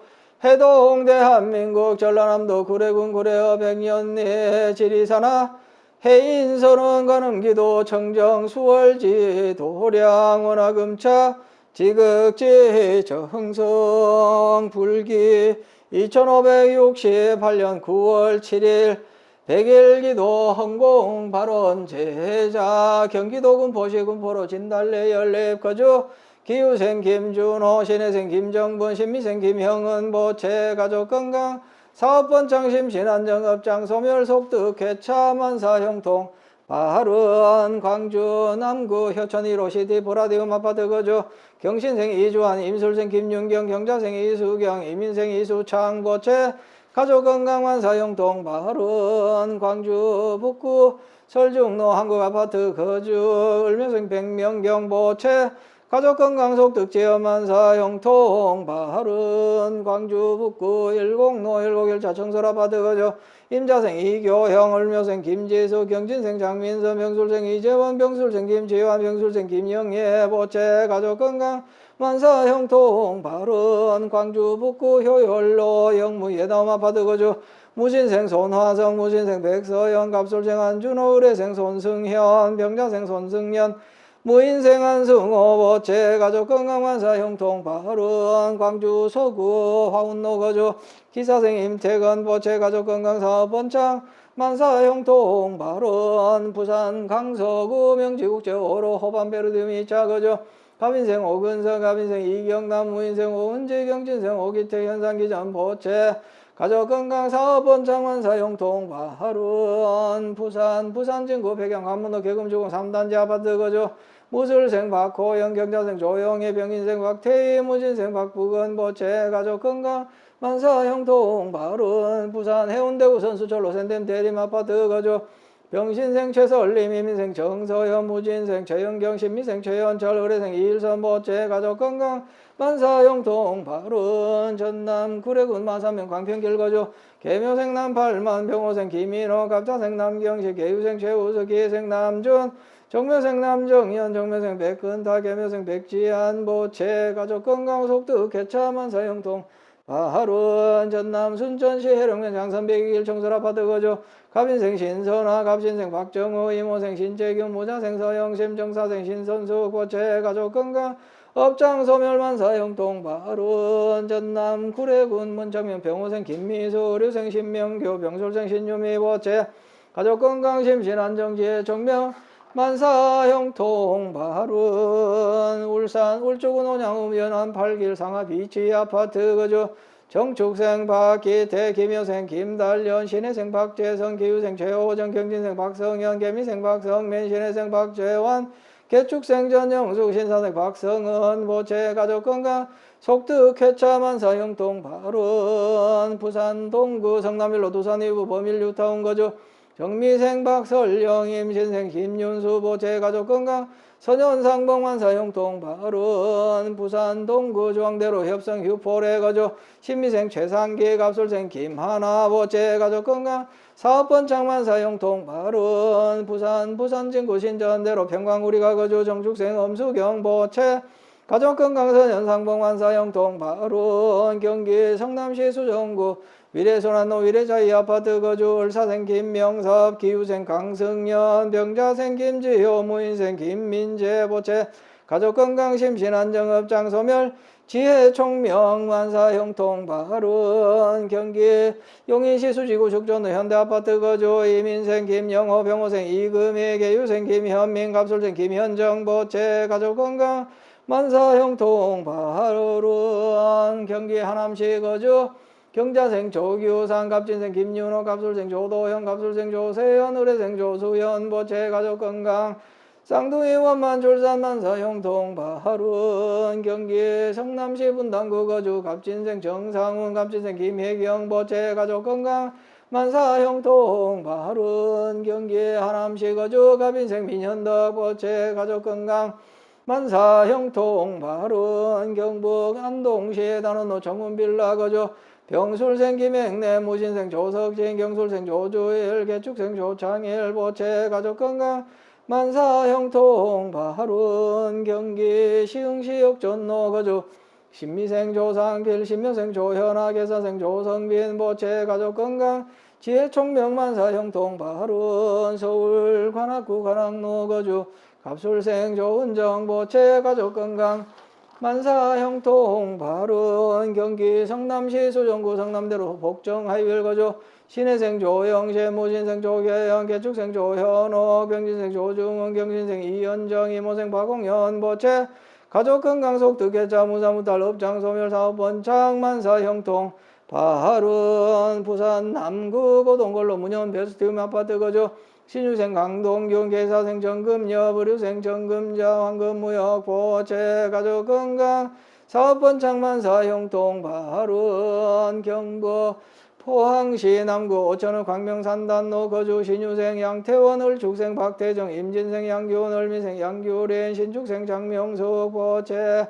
해동 대한민국 전라남도 구례군 구례어 백년내 지리산하 해인선원 관음기도 청정 수월지 도량 원화금차 지극지 정성 불기 2568년 9월 7일 백일기도 헌공 발원 제자 경기도군 보시군포로 진달래 연례입거주 기후생 김준호 신혜생 김정분 신미생 김형은 보채 가족건강 사업번창심 신안정업장 소멸속득 개차 만사형통 바른 광주 남구 효천 1호시티 보라디움 아파트 거주 경신생 이주환 임술생 김윤경 경자생 이수경 이민생 이수창 보채 가족건강 만사형통 바른 광주 북구 설중로 한국아파트 거주 을면생 백명경 보채 가족건강 속득지역 만사형통 바른 광주 북구 10로 151차 청설아파트 거주 임자생 이교형 을묘생 김지수 경진생 장민서 병술생 이재원 병술생 김지환 병술생 김영예 보채 가족건강 만사형통 바른 광주 북구 효율로 영무 예담아파트 거주 무신생 손화성 무신생 백서영 갑술생 안준호 의뢰생 손승현 병자생 손승년 무인생 한승호 보채 가족 건강 만사 형통 바른 광주 서구 화운노 거주 기사생 임태건 보채 가족 건강 사업 번창 만사 형통 바른 부산 강서구 명지국제 5로 호반베르드미 자거주 갑인생 오근서 갑인생 이경남 무인생 오은지 경진생 오기태 현상기전 보채 가족건강 사업원 장만사 용통 바른 부산 진구 백양 관문도 계금주공 3단지 아파트 거주 무술생 박호영 경자생 조영애 병인생 박태희 무진생 박부근 보채 가족건강 만사 형통 바른 부산 해운대구 선수철로 센댐 대림 아파트 거주 병신생 최설림 이민생 정서현 무진생 최영경 신미생 최현철 의뢰생 이일선 보채 가족건강 만사 형통 바른 전남 구례군 마산면 광평길 거주 계묘생 남팔만 병호생 김인호 갑자생 남경식 계유생 최우석 기회생 남준 정묘생 남정현 정묘생 백근타 계묘생 백지한 보채 가족건강 속득 개차 만사 형통 바른 전남 순천시 해령면 장선백일 청설아파트 거주 갑인생 신선아 갑신생 박정우 이모생 신재균 무자생 서영심 정사생 신선수 보채 가족건강 업장 소멸만사 형통 바른 전남 구례군 문창면 병호생 김미수 류생 신명교 병솔생 신유미 보채 가족건강 심신안정지혜 정명 만사 형통 바른 울산 울주군 온양읍 연안 8길 상하 비치 아파트 거주 정축생 박기태 김여생 김달련 신혜생 박재성 기우생 최호정 경진생 박성현 개미생 박성맨 신혜생 박재환 개축생 전영숙 신사생 박성은 보채 가족건강 속득 해차 만사 형통 바른 부산 동구 성남일로 두산 이부 범일 뉴타운 거주 정미생 박설영 임신생 김윤수 보채 가족건강 선현상봉 만사 형통 바른 부산 동구 중앙대로 협성 휴포레 거주 신미생 최상기 갑술생 김하나 보채 가족건강 사업번창 만사 형통 바른 부산 진구 신전대로 평광우리가 거주 정축생 엄수경 보채 가족건강 선현상봉 만사 형통 바른 경기 성남시 수정구 위례소난로 위례자이 아파트 거주 을사생 김명섭 기후생 강승연 병자생 김지효 무인생 김민재 보채 가족건강 심신안정업장 소멸 지혜 총명 만사 형통 바른 경기 용인시 수지구 죽전로 현대아파트 거주 이민생 김영호 병호생 이금희 개유생 김현민 갑술생 김현정 보채 가족건강 만사 형통 바른 경기 하남시 거주 경자생 조규상 갑진생 김윤호 갑술생 조도현 갑술생 조세현 의뢰생 조수현 보채 가족건강 쌍둥이 원만 졸산 만사 형통 바른 경기 성남시 분당구 거주 갑진생 정상훈 갑진생 김혜경 보채 가족건강 만사 형통 바른 경기 하남시 거주 갑인생 민현덕 보채 가족건강 만사 형통 바른 경북 안동시 단원로 정문빌라 거주 병술생 김행래 무신생 조석진 경술생 조주일 개축생 조창일 보채 가족건강 만사 형통 바른 경기 시흥시 역전로 거주 신미생 조상필 신묘생 조현아 계사생 조성빈 보채 가족건강 지혜총명 만사 형통 바른 서울 관악구 관악로 거주 갑술생 조은정 보채 가족건강 만사 형통 바른 경기 성남시 수정구 성남대로 복정 하이윌 거주 신혜생 조영재 무신생 조계영 개축생 조현호 병진생 조중은 경신생 이현정 이모생 박홍현 보채 가족건강 속득개차 무사무탈 업장 소멸 사업번창 만사 형통 바른 부산 남구 고동걸로 문현 베스트홈 아파트 거주 신유생 강동균 계사생 정금여 부류생 정금자 황금무역 보채 가족건강 사업번창 만사 형통 바른 경북 포항시 남구 오천원 광명산단로 거주 신유생 양태원 을축생 박태정 임진생 양규원 을미생 양규린 신축생 장명숙 보채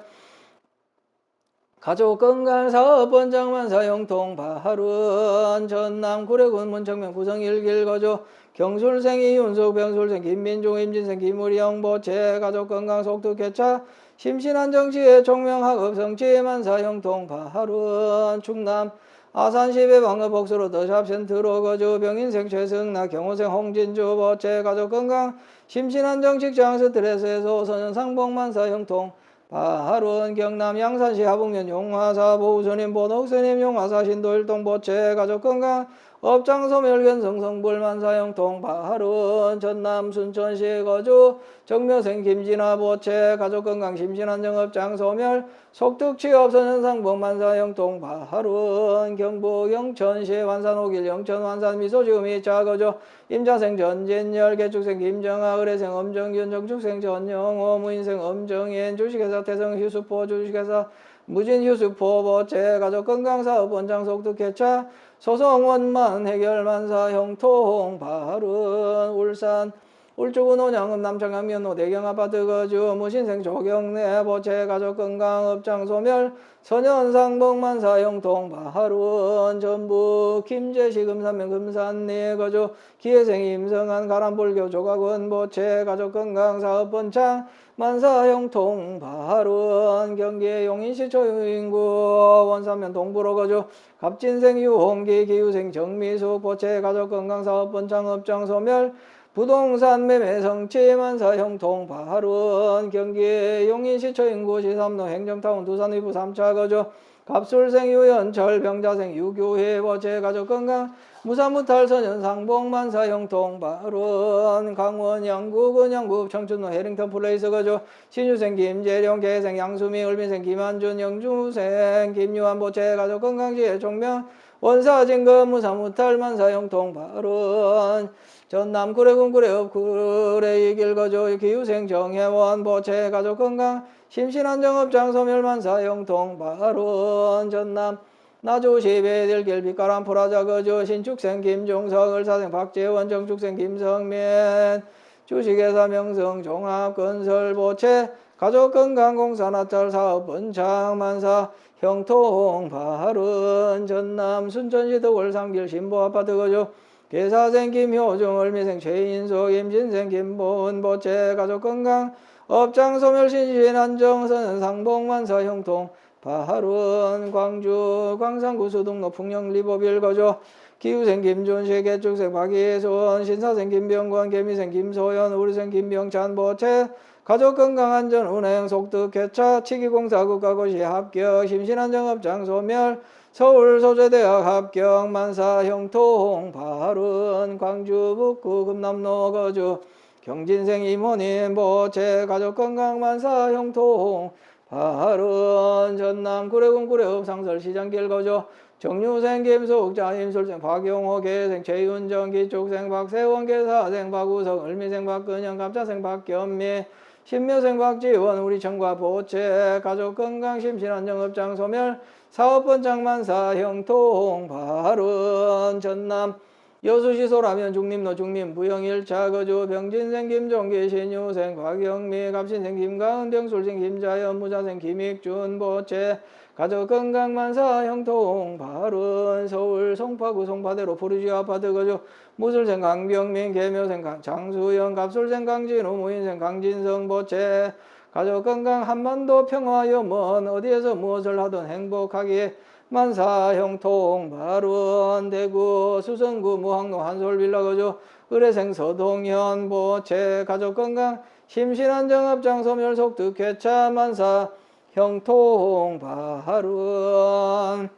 가족건강 사업번창 만사 형통 바른 전남 구례군 문청면 구성 1길 거주 경술생 이윤숙 병술생 김민중 임진생 김우리영 보채 가족건강 속득개차 심신안정지혜 총명학업 성취 만사 형통 바른 충남 아산시배 방어 복수로 더샵센트로 거주 병인생 최승나 경호생 홍진주 보채 가족건강 심신안정 직장 스트레스 해소 선현상복만사 형통 바하룬 경남 양산시 하북면 용화사 보우스님 보덕스님 용화사 신도일동 보채 가족건강 업장소멸견 성성불만사 형통 바하룬 전남 순천시 거주 정묘생 김진아 보채 가족건강 심신안정업장소멸 속특취업 선현상복만사 형통 바하룬 경북 영천시 완산오길 영천 완산 미소지음이 자거주 임자생 전진열 개축생 김정아 의뢰생 엄정균 정축생 전영호 무인생 엄정인 주식회사 태성 휴수포 주식회사 무진 휴수포 보채 가족건강사업 원장 속특회차 소송원만 해결만사 형통 바른 울산 울주군 온양읍 남창강면로 대경아파트 거주 무신생 조경래 보채 가족건강업장 소멸 선현상복만사 형통 바른 전북 김제시 금산면 금산리 거주 기회생 임성한 가람불교 조각원 보채 가족건강사업본창 만사 형통 바른 경기 용인시 초인구 원산면 동부로 거주 갑진생 유홍기 기후생 정미숙 보채 가족건강사업본창 업장 소멸 부동산 매매 성취 만사 형통 바른 경기 용인시 초인구 시삼로 행정타운 두산 위부 3차 거주 갑술생 유연철 병자생 유교회 보채 가족건강 무사무탈 선현상복 만사 형통 바른 강원 양구군 양구 청춘로 해링턴 플레이스 거주 신유생 김재룡 계생 양수미 을민생 김한준 영주생 김유한 보채 가족건강지혜 종명 원사진금 무사무탈 만사 형통 바른 전남 구례군 구례읍 구례이길 거주 기후생 정혜원 보채 가족건강 심신안정업장 소멸만사 형통 바른 전남 나주시 배들길 빛가람 포라자 거주 신축생 김종석 을사생 박재원 정축생 김성면 주식회사 명성 종합건설 보채 가족건강공사 나찰 사업 번창 만사 형통 바른 전남 순천시 덕월산길 신보아파트 거주 계사생 김효중 을미생 최인수 김진생 김보은 보채 가족건강 업장소멸 신신안정 선상복만사 형통 바른 광주 광산구 수동로 풍령리보빌 거주 기후생 김준식 개축생 박예순 신사생 김병권 개미생 김소연 우리생 김병찬 보채 가족건강안전 운행 속특회차 치기공사 국가고시 합격 심신안정업장 소멸 서울소재대학 합격 만사 형통 바른 광주 북구 금남로 거주 경진생 이모님 보채 가족건강 만사 형통 바른 전남 구례군 구례읍 상설시장길 거주 정유생 김숙자 임술생 박용호 계생 최윤정 기축생 박세원 계사생 박우석 을미생 박근영 갑자생 박겸미 신묘생 박지원 우리청과 보채 가족건강 심신안정업장 소멸 사업번창 만사 형통 바른 전남 여수시 소라면 중림로 중림 부영 1차 거주 병진생 김종기 신유생 박영미 갑신생 김가은 병술생 김자연 무자생 김익준 보채 가족건강 만사 형통 바른 서울 송파구 송파대로 푸르지 아파트 거주 무술생 강병민 계묘생 장수영 갑술생 강진우 무인생 강진성 보채 가족건강 한반도 평화염원 어디에서 무엇을 하든 행복하게 만사 형통 바른 대구 수성구 무항로 한솔빌라 거주 의뢰생 서동현 보채 가족건강 심신안정업장 소멸 속특회차 만사 형통 바른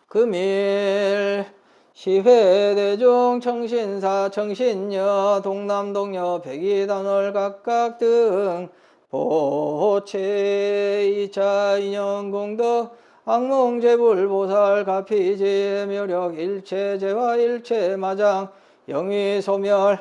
금일 시회대중 청신사 청신녀 동남동녀 백이단월 각각 등 보채 2차 인연공덕 악몽재불보살 가피지 묘력 일체재화 일체마장 영위소멸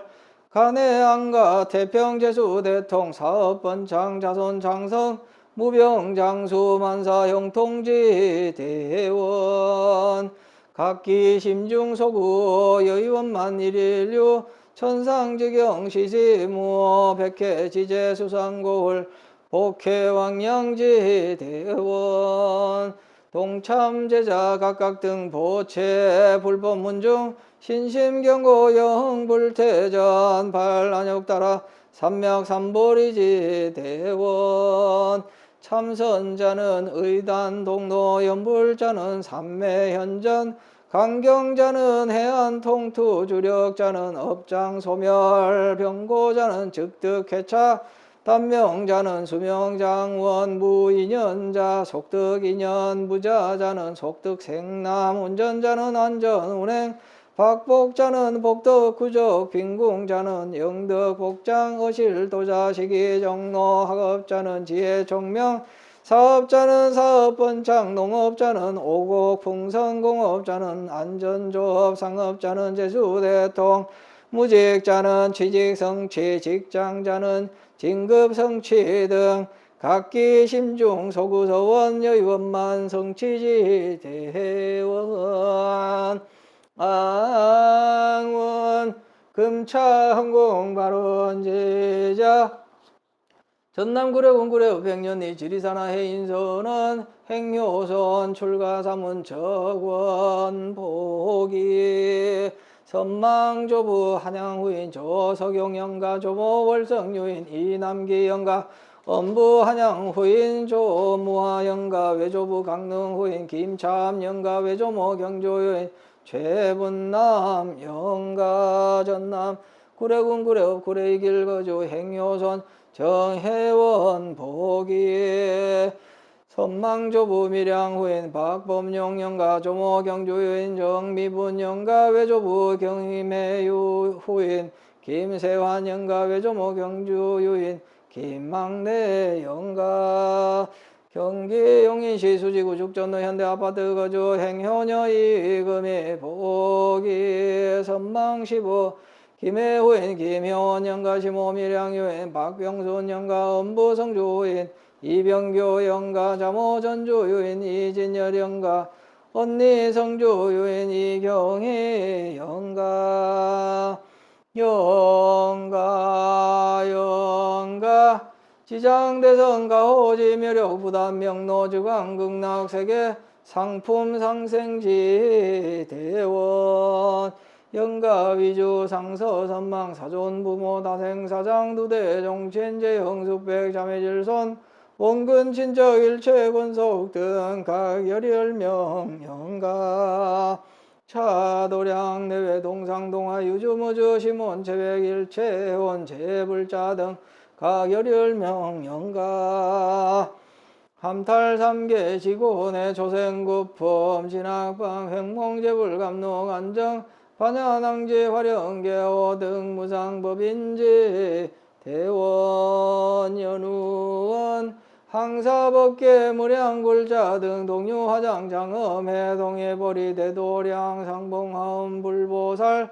간해안가 태평재수 대통 사업번창 자손장성 무병장수 만사 형통지 대원 각기 심중소구 여의원만 일일류 천상지경 시시무 백해지제 수상고을 복해왕량지 대원 동참제자 각각 등 보채 불법문중 신심경고 영불태전 발안욕 따라 삼맥삼보리지 대원 참선자는 의단 동로 연불자는 삼매현전 강경자는 해안 통투 주력자는 업장 소멸 병고자는 즉득해차 단명자는 수명장원 무인연자 속득인연 부자자는 속득생남 운전자는 안전운행 박복자는 복덕구적 빈궁자는 영덕복장 어실도자 시기정로 학업자는 지혜정명 사업자는 사업번창 농업자는 오곡풍성공업자는 안전조업 상업자는 재수대통 무직자는 취직성취 직장자는 진급성취 등 각기 심중 소구서원 여의원만 성취지 대원 안원 금차항공 발원제자 전남구례 원구례 우백년이 지리산하 해인선은 행효선 출가사문 적원 보기 선망조부 한양후인 조석용영가 조모 월성유인 이남기영가 엄부 한양후인 조무하영가 외조부 강릉후인 김참영가 외조모 경조유인 최분남 영가 전남 구례군 구례읍 구례길 거주 행효선 정혜원 보기 선망조부 밀양후인 박범용 영가 조모 경주유인 정미분 영가 외조부 경임해유 후인 김세환 영가 외조모 경주유인 김망래 영가 경기 용인시 수지구 죽전로 현대아파트 거주 행효녀 이금희 보기 선망시부 김해후인 김효원 영가 시모밀양유인 박병순 영가 엄부성주유인 이병교 영가 자모전주유인 이진열 영가 언니성주유인 이경희 영가 지장대성가 호지묘력 부담명노주강 극락세계 상품상생지 대원 영가 위주 상서 선망 사존 부모 다생사장 두대 정친제 형숙백 자매질손 원근 친척 일체 권속 등 각열혈명 영가 차도량 내외 동상동하 유주무주 시몬 체백 일체원 재불자 등 각열혈명 영가 함탈삼계 지고내 조생구품 진학방 횡몽재불감록 안정 반야낭지 화령계호 등 무상법인지 대원 연우원 항사법계 무량굴자 등 동유화장 장엄 해동해보리 대도량 상봉하음 불보살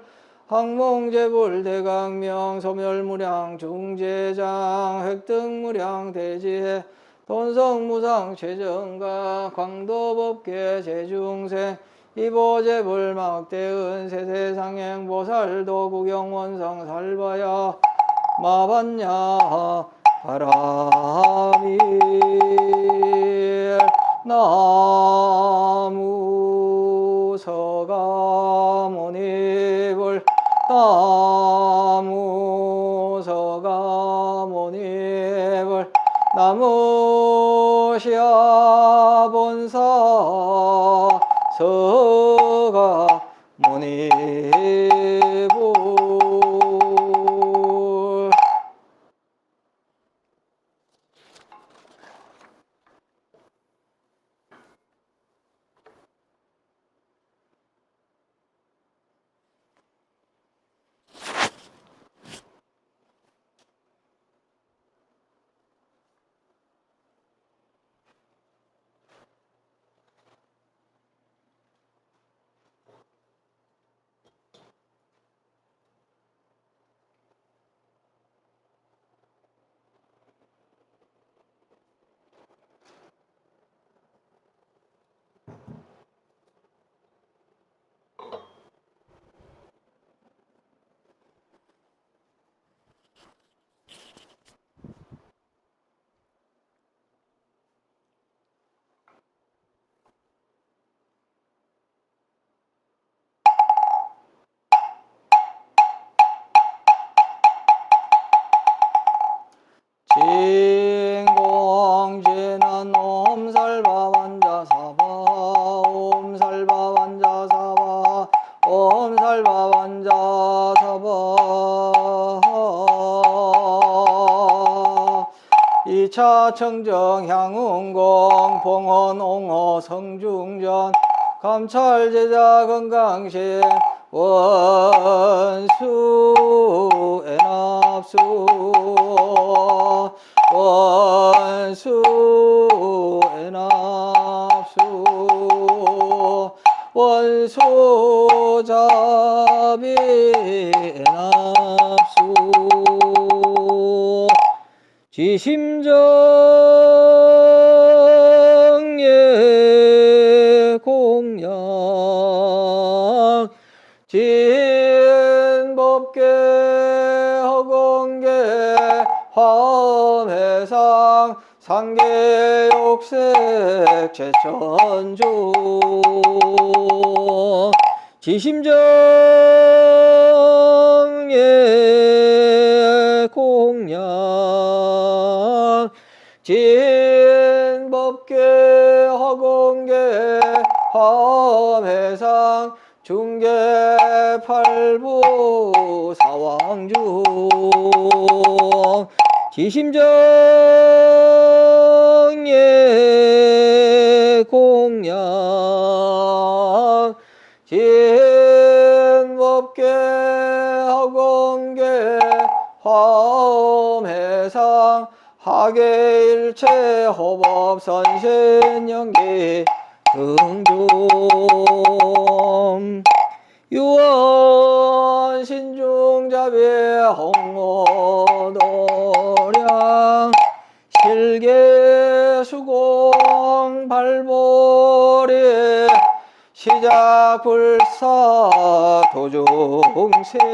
항몽재불 대강명 소멸무량 중재장 획득무량 대지해 돈성무상 최정가 광도법계 재중생 이보재불 막대은 세세상행 보살도 구경원성 살바야 마반야 바람이 나무 서가모니불 나무 서가모니불 나무 시아본사 서가모니불 진공진은 천하 청정 향운공 봉헌 옹호 성중전 감찰 제자 건강신 원수 애납수 원수 애납수 원수 자비 애납수 지심정예 공양 진법계 허공계 화엄해상 상계욕색 제천주 지심정예 공양 진법계 허공계 화엄해상 중계팔부 사왕중 지심정예 공양 진법계 허공계 화엄해상 하계일체 호법선신연기 등중 유원 신중자비 홍오도량 실계수공 발보리 시작불사 도중생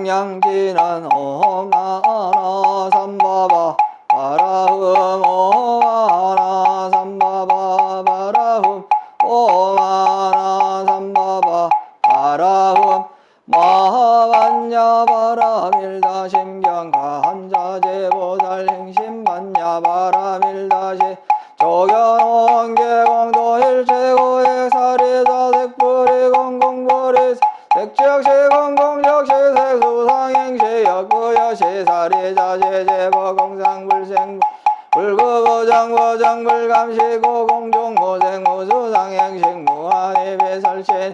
오공양지는 옴나나 삼바바 바라흠 오마나 삼바바 바라흠 오마나 삼바바 바라흠 마하반야 바라밀다 심경감자제보살 행심반야 바라밀다시 조견원계공도일체고의 사리자색불이 공공불이 색적시공공적시세수상행시역구여시사리자제제보공상불생 불구보정보정불감시고공종고생무수상행식 무한이비설신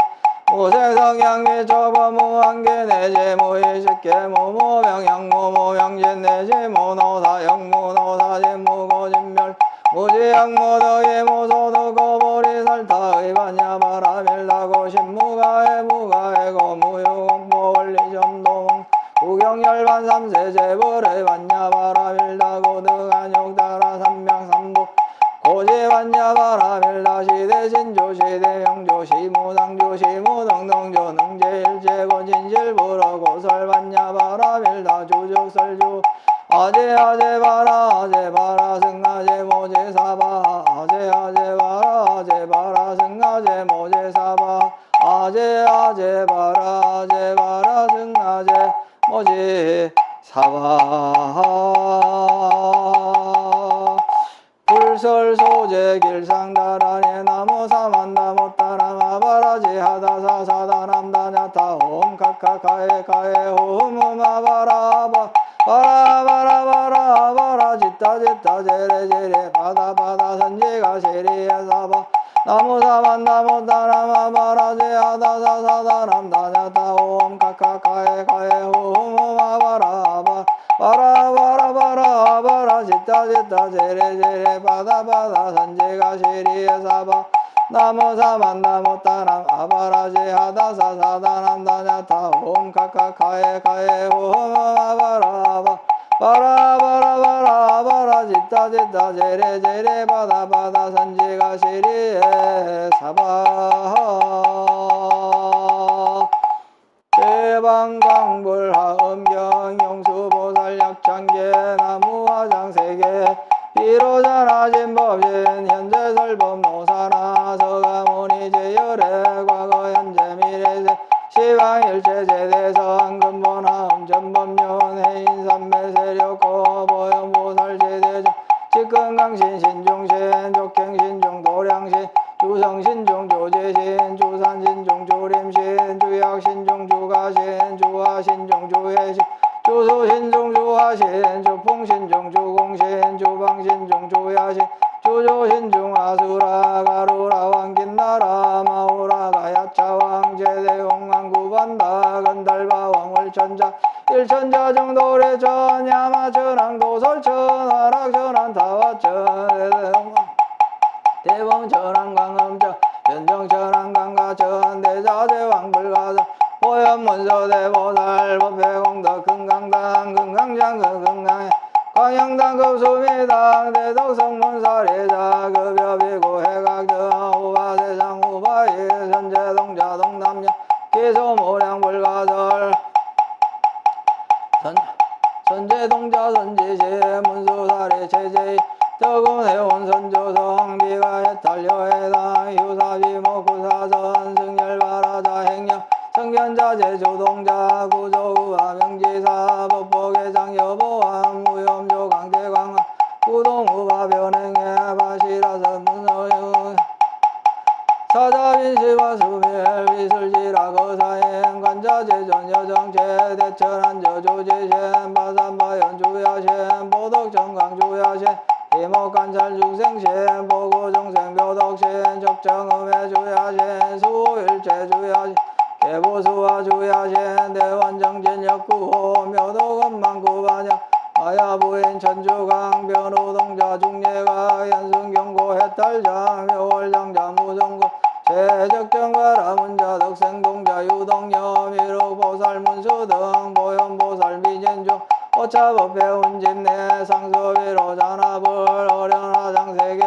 무색성양미초범무한계내제모명양모모명진내제모노사영무노사진무고진멸 무지양모덕이모소도고보리살타의반야바라밀다고 신무가해무가해고 무유공보원리점동 구경열반 삼세제벌의 반야바라밀다고 등한욕다라 삼명삼부 고지반야바라밀다 시대신조 시대명조 시무상조 시무등등조 능제일제고 진실부러고 설반야바라밀다 주적설주 아제아제바라 아제바라 승아제 모제사바 아제아제바라 아제바라 승아제 모제사바 아제아제바라 아제바라 승아제 모제사바 불설소재 길상다란에 나무사만다 못다라마바라지 하다사사다남다냐타 옴카카카에 가에 홈마바라바 바라바라바라바라 짓다짓다 제레제레 바다바다 선지가 시리에사바 나무사만다 못다라마바라지 하다사사다남다냐타 옴카카카에 가에 홈마바라바 바라바라바라바라 짓다짓다 제레제레 바다바다 선지가 시리에사바 나무사만다 못다람 아바라지 하다사사다남다냐타 옴카카카에 가에 홈마바라바 바라바라바라바라 짓다짓다 제레제레 바다바다 선지가 시리에사바 대방광불하음경 용수보살약창계 나무화장세계 비로자나진법신 현재설법노사나 서가모니제열애 과거 현재 미래세 시방일체제대성 근본하음 전법륜 해인삼매세력고 보현보살제대정 직근강신 신중신 족행신중 도량신 주성신중 조제신 주산신중 주림신 주약신중 주가신 주화신중 주해신 주종 주하신 주풍신중 주공신 주방신중 주야신 주조신중 아수라 가루라 왕긴나라 마우라가 야차왕 제대용왕 구반다 건달바왕 월천자 일천자 정도래 전야마 천왕 도설천 화락천왕 타화천 대범 천왕 광음천 변정 천왕 강가천 대자대왕 불가천 보현문서대 보살 법회공덕 금강당 금강장 금강에 광영당 급수미당 대덕성문사례자 급여비고 해각정 우바세장 우바예 선제동자 동남녀 기소모량 불가설 선제동자 선지시 문수사례 체제 덕운해온 선조성 비가 해탈려해당 유사비목구사선 승열바라자 행령 성견자 제조동자 구조구와 명지사 법복회장 여보왕 무염조 강대광 구동우바 변행해 바시라서 문서영 사자빈시와 수멸 위술지라 거사행 관자제전 여정체 대천한 저조지신 바산바연 주야신 보덕정강 주야신 이목관찰 중생신 보고정생 묘덕신 적정음해 주야신 수일체 주야신 개보수와 주야신 대원정진 역구호 묘도건망 구반야 마야부인 천주강 변호동자 중례가 연승경고 해탈장 묘월장자 무성고 제적정가라 문자 덕생동자 유동녀 미륵보살 문수등 보현보살 미진중 오차법회 운집내 상수비로 잔압을 어련하장 세계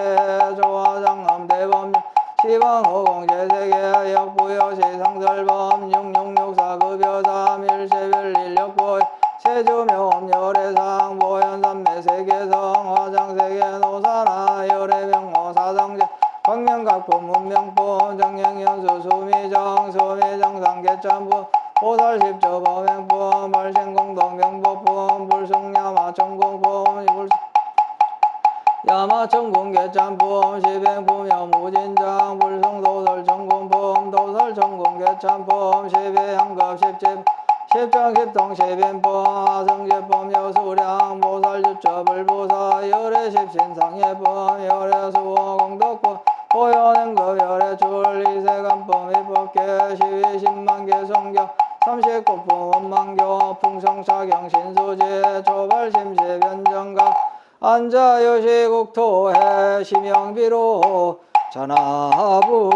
조화장엄 대범령 시방호공 제세계 역부여시 상설범 6664 급여삼 일세별일력보 세주묘엄 열애상 보현삼매 세계성 화장세계 노사나 열애명모 사성제 광명각품 문명품 정행연수 수미정 수미정상 개참품 보살십조 범행품 발생공동 명보품 불승야마 천공품 야마천공 개참품 시뱅품 여무진장 불승도설 천공품 도설 천공 개참품 시배양급 십집 십장 십동 시빈품 하성제품 여수량 보살주처 불보사 열애십신상예품 열애수호 공덕품 보현행급 열애출 이세간품 입법계 시위 십만개 성경 39품 원망교 풍성사경 신수제 초발심시 변정가 안자여시국토해 심영비로 전하부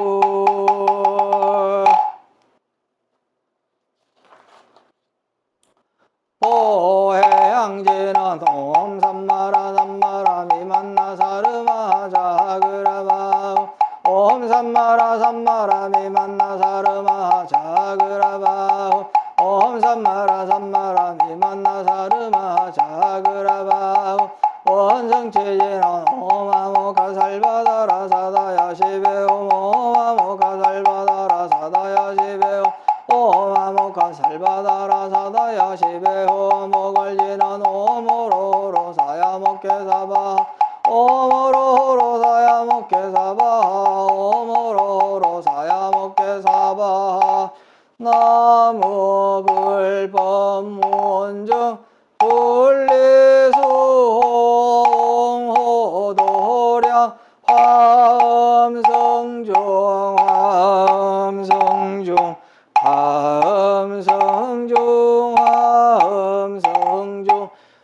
보해양지는 옴삼마라 삼마라 미만나 사르마 자그라바 옴삼마라 삼마라 미만나 사르마 자그라바 옴삼마라 삼마라 미만나 사르마 자그라바 원성체제는 오마모가살바다라 사다야 시베옴 오마모가살바다라 사다야 시베옴 오마모가살바다라 사다야 시베옴 오걸지는 오모로로 사야목계사바 오모로로 사야목계사바 오모로로 사야목계사바 나무 불법문중 분리수홍호도량 화엄성중 화엄성중 화엄성중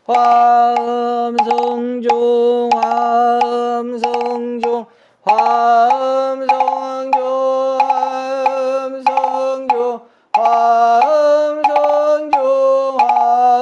화엄성중 화엄성중 화엄성중 화엄성중 화엄성중 화엄성중 화엄성중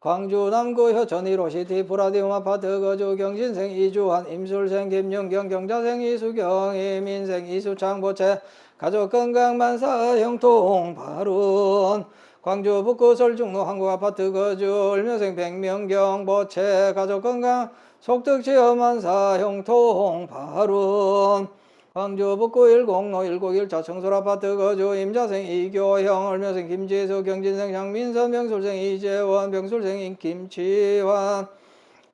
광주 남구 효천 1호시티 브라디움 아파트 거주 경신생 이주환 임술생 김윤경 경자생 이수경 이민생 이수창 보채 가족 건강 만사 형통 바룬 광주 북구 설중로 한국아파트 거주 을묘생 백명경 보채 가족 건강 속득 지어 만사 형통 바룬 광주 북구 106로 191차 청솔아파트 거주 임자생 이교형 을묘생 김지수 경진생 장민선 병술생 이재원 병술생 김치환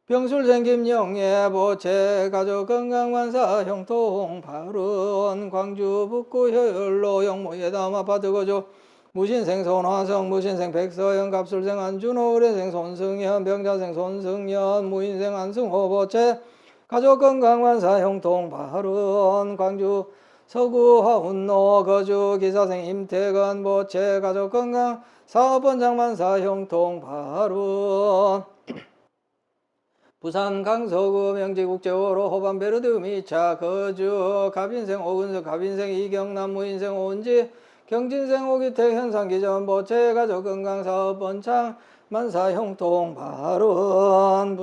병술생 김영애 보채 가족 건강만사 형통 바룬 광주 북구 효율로 영모 예담 아파트 거주 무신생 손화성 무신생 백서영 갑술생 안준호 의뢰생 손승현 병자생 손승현 무인생 안승호 보채 가족 건강만사 형통 바룬 광주 서구 하운로 거주 기사생 임태건 보채 가족 건강 사업원장 만사 형통 바룬 부산 강서구 명지국제호로 호반베르드 미차 거주 갑인생 오근석 갑인생 이경남 무인생 오은지 경진생 오기택 현상기전 보채 가족 건강 사업원장 만사 형통 바룬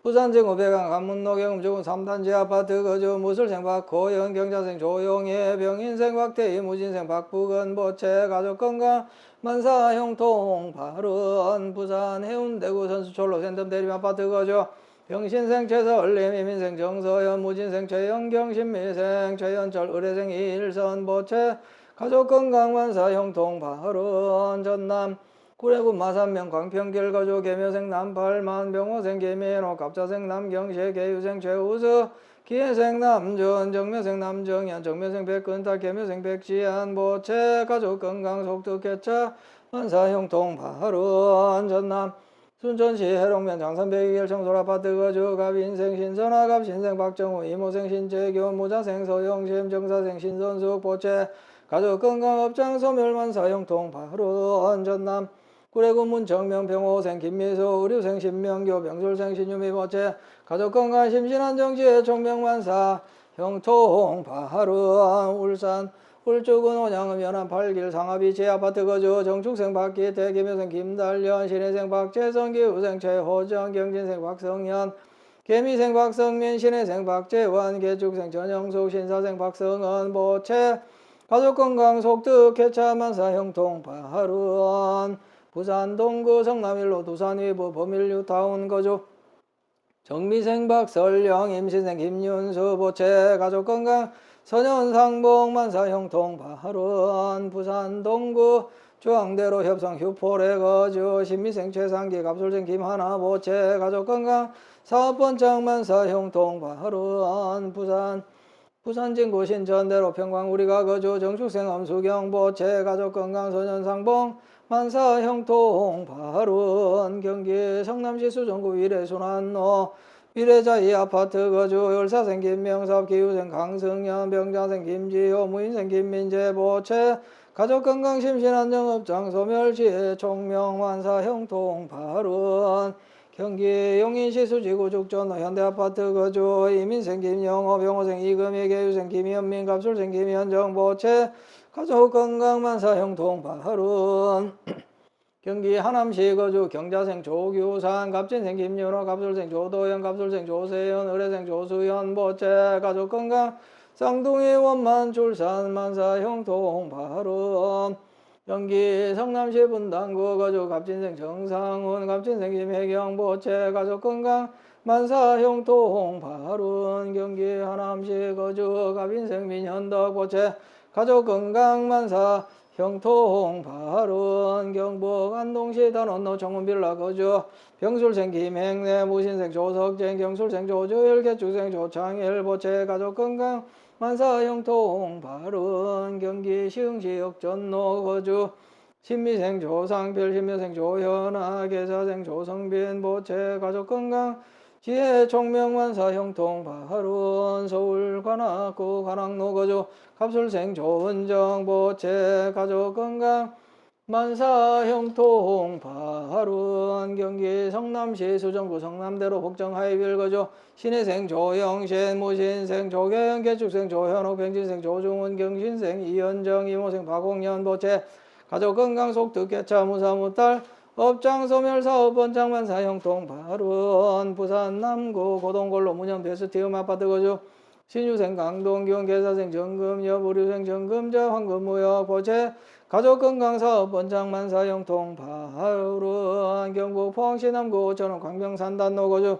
부산정 오배강 간문로 경음조군 3단지 아파트 거주 무술생 박호연 경자생 조용해 병인생 박태희 무진생 박부건 보채 가족 건강 만사 형통 바룬 부산 해운대구 선수철로 센텀 대림 아파트 거주 병신생 최서얼림 이민생 정서연 무진생 최영경 신미생 최현철 의뢰생 이일선 보채 가족 건강 만사 형통 바룬 전남 구례군 마산면 광평길 거주 계묘생 남팔만 병호생 계민호 갑자생 남경시 계유생 최우수 기회생 남준 정묘생 남정현 정묘생 백근타 계묘생 백지한 보채 가족 건강 속득개차 만사 형통 바룬 전남 순천시 해롱면 장산백일 청솔아파트 거주 갑인생 신선아 갑신생 박정우 이모생 신재규 무자생 서영심 정사생 신선숙 보채 가족 건강 업장 소멸 만사 형통 바룬 전남 구례군 문정명 병호생 김미수 의료생 신명교 병술생 신유미 보채 가족 건강 심신한 정지의 총명만사 형통 바룬 울산 울주군 온양읍 연안 8길 상하비 제아파트 거주 정축생 박기태 김효생 김달련 신혜생 박재성 기후생 최호정 경진생 박성현 개미생 박성민 신혜생 박재환 개축생 전영숙 신사생 박성은 보채 가족 건강 속득 개차 만사 형통 바룬 부산 동구 성남일로 두산 위브 범일뉴타운 거주 정미생 박설령 임신생 김윤수 보채 가족 건강 선현상봉 만사 형통 바룬 부산 동구 중앙대로 협상 휴포레 거주 신미생 최상기 갑술생 김하나 보채 가족 건강 사업번창 만사 형통 바룬 부산 진구 신천대로 평광 우리가 거주 정축생 엄수경 보채 가족 건강 선현상봉 만사 형통 바룬 경기 성남시 수정구 위례순환로 위례자이 아파트 거주 열사생 김명섭 기후생 강승현 병자생 김지호 무인생 김민재 보채 가족 건강 심신한 영업장 소멸시에 총명 만사 형통 바룬 경기 용인시 수지구 죽전로 현대아파트 거주 이민생 김영호 병호생 이금희 개유생 김현민 갑술생 김현정 보채 가족 건강 만사 형통 바룬 경기 하남시 거주 경자생 조규산 갑진생 김윤호 갑술생 조도현 갑술생 조세현 의뢰생 조수현 보채 가족 건강 쌍둥이 원만 출산 만사 형통 바룬 경기 성남시 분당구 거주 갑진생 정상훈 갑진생 김혜경 보채 가족 건강 만사 형통 바룬 경기 하남시 거주 갑인생 민현덕 보채 가족 건강 만사 형통 바룬 경북 안동시 단원로 정문빌라 거주 병술생 김행래 무신생 조석쟁 경술생 조주일 개축생 조창일 보채 가족 건강 만사 형통 바룬 경기 시흥시 역전로 거주 신미생 조상필 신묘생 조현아 계사생 조성빈 보채 가족 건강 지혜 총명 만사 형통 바룬 서울 관악구 관악로 거주 갑술생 조은정 보채 가족 건강 만사 형통 바룬 경기 성남시 수정구 성남대로 복정 하이빌 거주 신혜생 조영신 무신생 조계현 개축생 조현옥 병진생 조중훈 경신생 이현정 이모생 박홍현 보채 가족 건강 속득 개차 무사무딸 업장 소멸 사업 번창만 사형통 발원 부산 남구 고동골로 문현 베스티움 아파트 거주 신유생 강동 기원 계사생 정금 여부류생 정금자 황금무역 고체 가족건강사업 번창만 사형통 발원 경북 포항시 남구 오천원 광명산단로 거주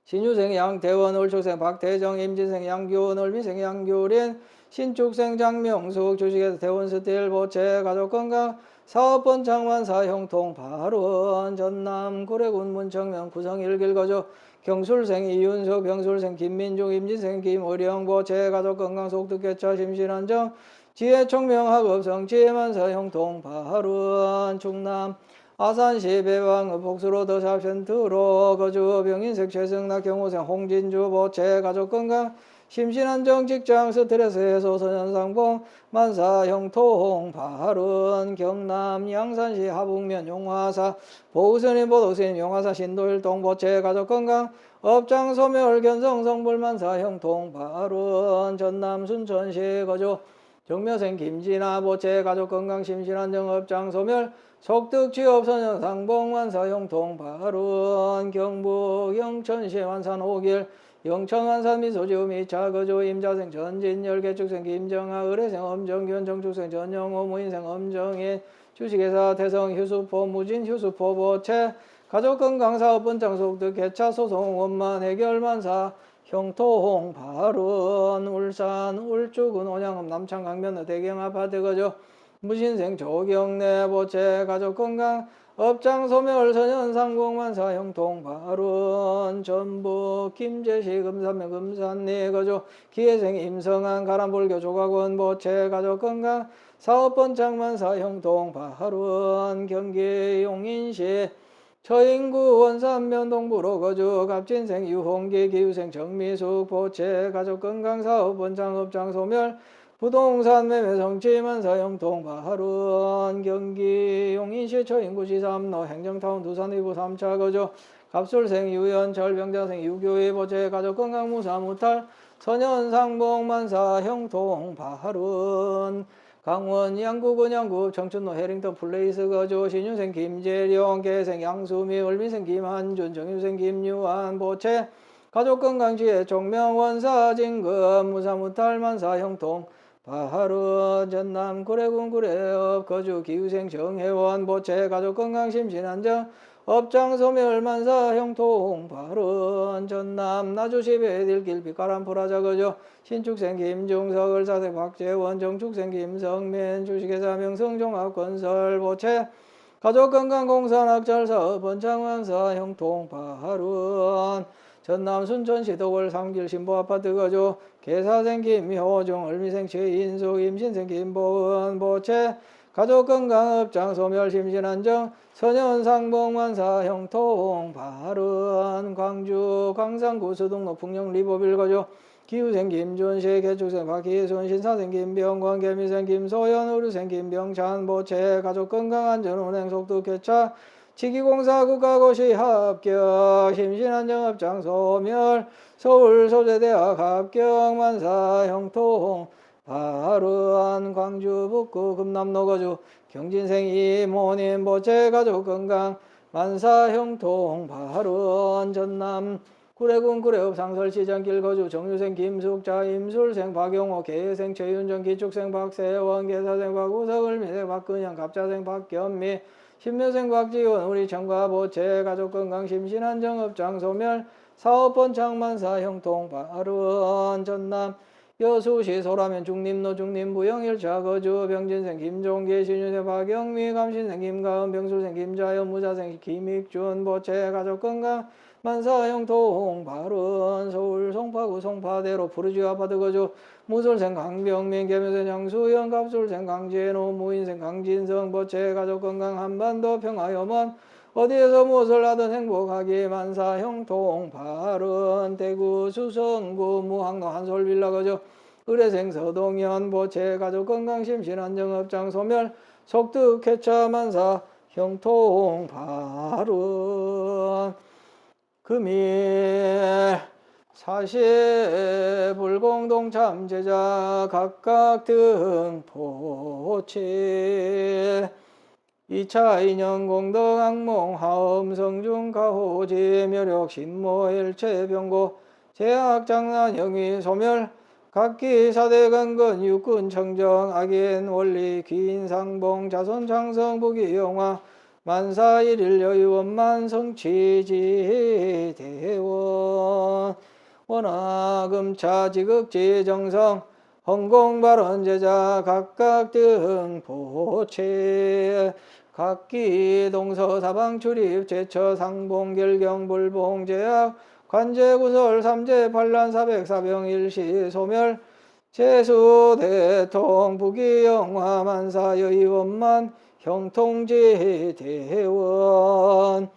신유생 양대원 울축생 박대정 임진생 양규원 을미생 양규린 신축생 장명숙 주식회사 대원스틸 보채 가족건강 사업번 장만사 형통 발원 전남 구례군 문청면 구성 일길 거주 경술생 이윤석 병술생 김민중 임진생 김의령 보채 가족건강 속득개차 심신안정 지혜총명학업성 지혜만사 형통 발원 충남 아산시 배왕 복수로 더샵센트로 거주 병인색 최승낙 경호생 홍진주 보채 가족건강 심신안정 직장 스트레스 해소 소년상봉 만사 형통 발원 경남 양산시 하북면 용화사 보우스님 보도스님 용화사 신도일동 보채 가족건강 업장 소멸 견성 성불 만사 형통 발원 전남 순천시 거주 정묘생 김진아 보채 가족건강 심신안정 업장 소멸 속득 취업 소년 상봉 만사 형통 발원 경북 영천시 완산 5길 영천 완산 미소지음 2차 거주 임자생 전진열 개축생 김정아 의뢰생 엄정균 정축생 전영호 무인생 엄정인 주식회사 태성 휴수포 무진 휴수포 보채 가족건강사업 번창 속득 개차 소송 원만 해결 만사 형통 발원 울산 울주군 온양읍 남창 강변 대경 아파트 거주 무신생 조경래 보채 가족건강 업장 소멸 선현 상공만사 형통 발원 전북 김제시 금산면 금산리 거주 기회생 임성한 가람불교 조각원 보채 가족건강 사업번창만사 형통 발원 경기 용인시 처인구 원산면 동부로 거주 갑진생 유홍기 기후생 정미숙 보채 가족건강 사업번창 업장 소멸 부동산 매매 성취만사 형통 발원 경기 용인시 처인구시 3로 행정타운 두산 위부 3차 거주 갑술생 유연철 병자생 유교회 보채 가족건강 무사 무탈 선현상봉 만사 형통 발원 강원 양구군 양구 청춘로 해링턴 플레이스 거주 신유생 김재룡 계생 양수미 을미생 김한준 정유생 김유한 보채 가족건강지혜 종명원사 진금 무사무탈 만사 형통 발원 전남 구례군 구례읍 거주 기후생 정혜원 보채 가족건강 심신안정 업장 소멸 만사 형통 발원 전남 나주시 배딜길 빛가람 프라자 거주 신축생 김중석 을사생 박재원 정축생 김성민 주식회사 명성종합건설 보채 가족건강 공산학잘사업 번창만사 형통 발원 전남 순천시 도월 3길 신보아파트 거주 계사생 김효중 을미생 최인숙 임신생 김보은 보채 가족건강업장 소멸 심신안정 선현상봉만사 형통 발원 광주 광산구 수동로 풍령 리보빌 거주 기후생 김준식 개축생 박희순 신사생 김병권 개미생 김소연 의료생 김병찬 보채 가족건강안전운행 속도개차 치기공사 국가고시 합격 심신안정업장 소멸 서울소재대학 합격 만사 형통 발원 광주 북구 금남로 거주 경진생 이모님 보채 가족건강 만사 형통 발원 전남 구례군 구례읍 상설시장길 거주 정유생 김숙자 임술생 박용호 계생 최윤정 기축생 박세원 계사생 박우석 을미생 박근영 갑자생 박겸미 신묘생 박지원 우리 청과 보채 가족건강 심신안정업장 소멸 사업번창만사 형통 발원 전남 여수시 소라면 중림로 중림부영 1차 거주 병진생 김종기 신유생 박영미 감신생 김가은 병술생 김자연 무자생 김익준 보채 가족건강 만사 형통 발원 서울 송파구 송파대로 푸르지오 아파트 거주 무술생 강병민 개묘생 양수연 갑술생 강진호 무인생 강진성 보채 가족건강 한반도 평화염원 어디에서 무엇을 하든 행복하기 만사 형통 발원 대구 수성구 무항로 한솔빌라 거주 의뢰생 서동현 보채 가족건강 심신안정업장 소멸 속득 개차 만사 형통 발원 금일 사시 불공동 참제자 각각 등포칠 이차 인연 공덕 악몽 하음 성중 가호 제묘력 신모 일체 병고 제약 장난 영위 소멸 각기 사대 간건 육군 청정 악인 원리 귀인 상봉 자손 장성 부기 영화 만사 일일 여의원만 성취지 대원 원화금차 지극지 정성 헌공발언 제자 각각 등 보채 각기 동서 사방 출입 제처 상봉 결경 불봉 제약 관제 구설 삼재 반란 사백 사병 일시 소멸 제수 대통 부기영화 만사 여의원만 형통지 대원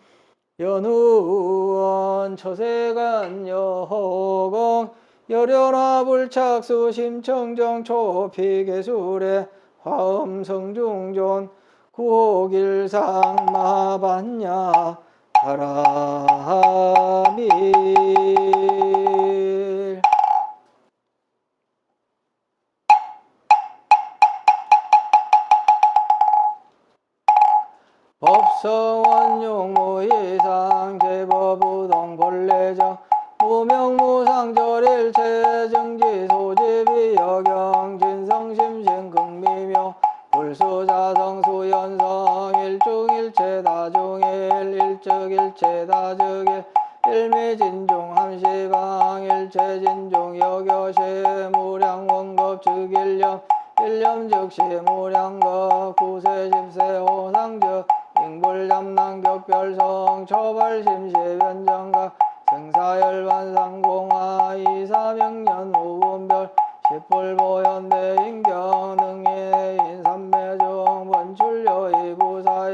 연후원 처세간 여호공 열연화 불착수 심청정 초피계술의 화음성중존 구호길상 마반야 바라밀 법성원용 무이상 제법우동 본래정 무명무상절일체 정지 소집이 여경 진성심신 극미묘 불수자성 수연성 일중일체 다중일 일적일체 다적일 일미진중 함시방 일체진중 여교시 무량원급 즉일념 일념 즉시 무량급 구세 십세 호상즉 인불잠난 격별성 처발심시 변정각 생사열반상공화 이사명년 우분별 십불보현대 인경 능인 삼매중 번출여 이부사이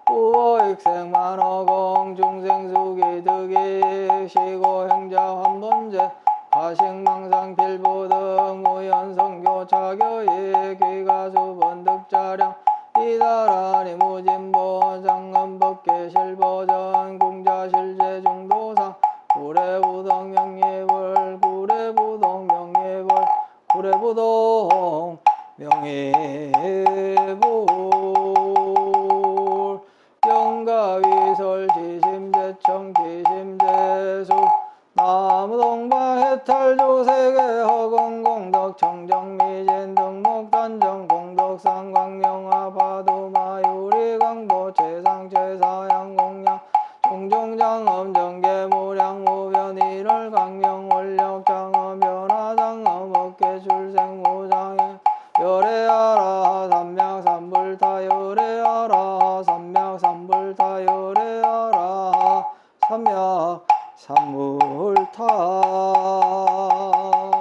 우호익생 만어공 중생수기 득이 시고 행자 환범제 가식망상 필부 등 무연성교 차교이 귀가수 번득자량 이다라니 무진보 장엄법계 실보전 궁자실제 중도상 구례부동 명예벌 구례부동 명예벌 구례부동 명예불 영가위설 지심제청 지심제수 나무동방해탈조세계 허공공덕 청정미진 등목단정 공덕상 광명화 파도마유리광보 최상최사양공양 종종장엄 정계무량무변 일월 강명원력 장엄 변화장엄 어깨출생무장애 열애하라 삼명삼불타 열애하라 삼명삼불타 열애하라 삼명삼불타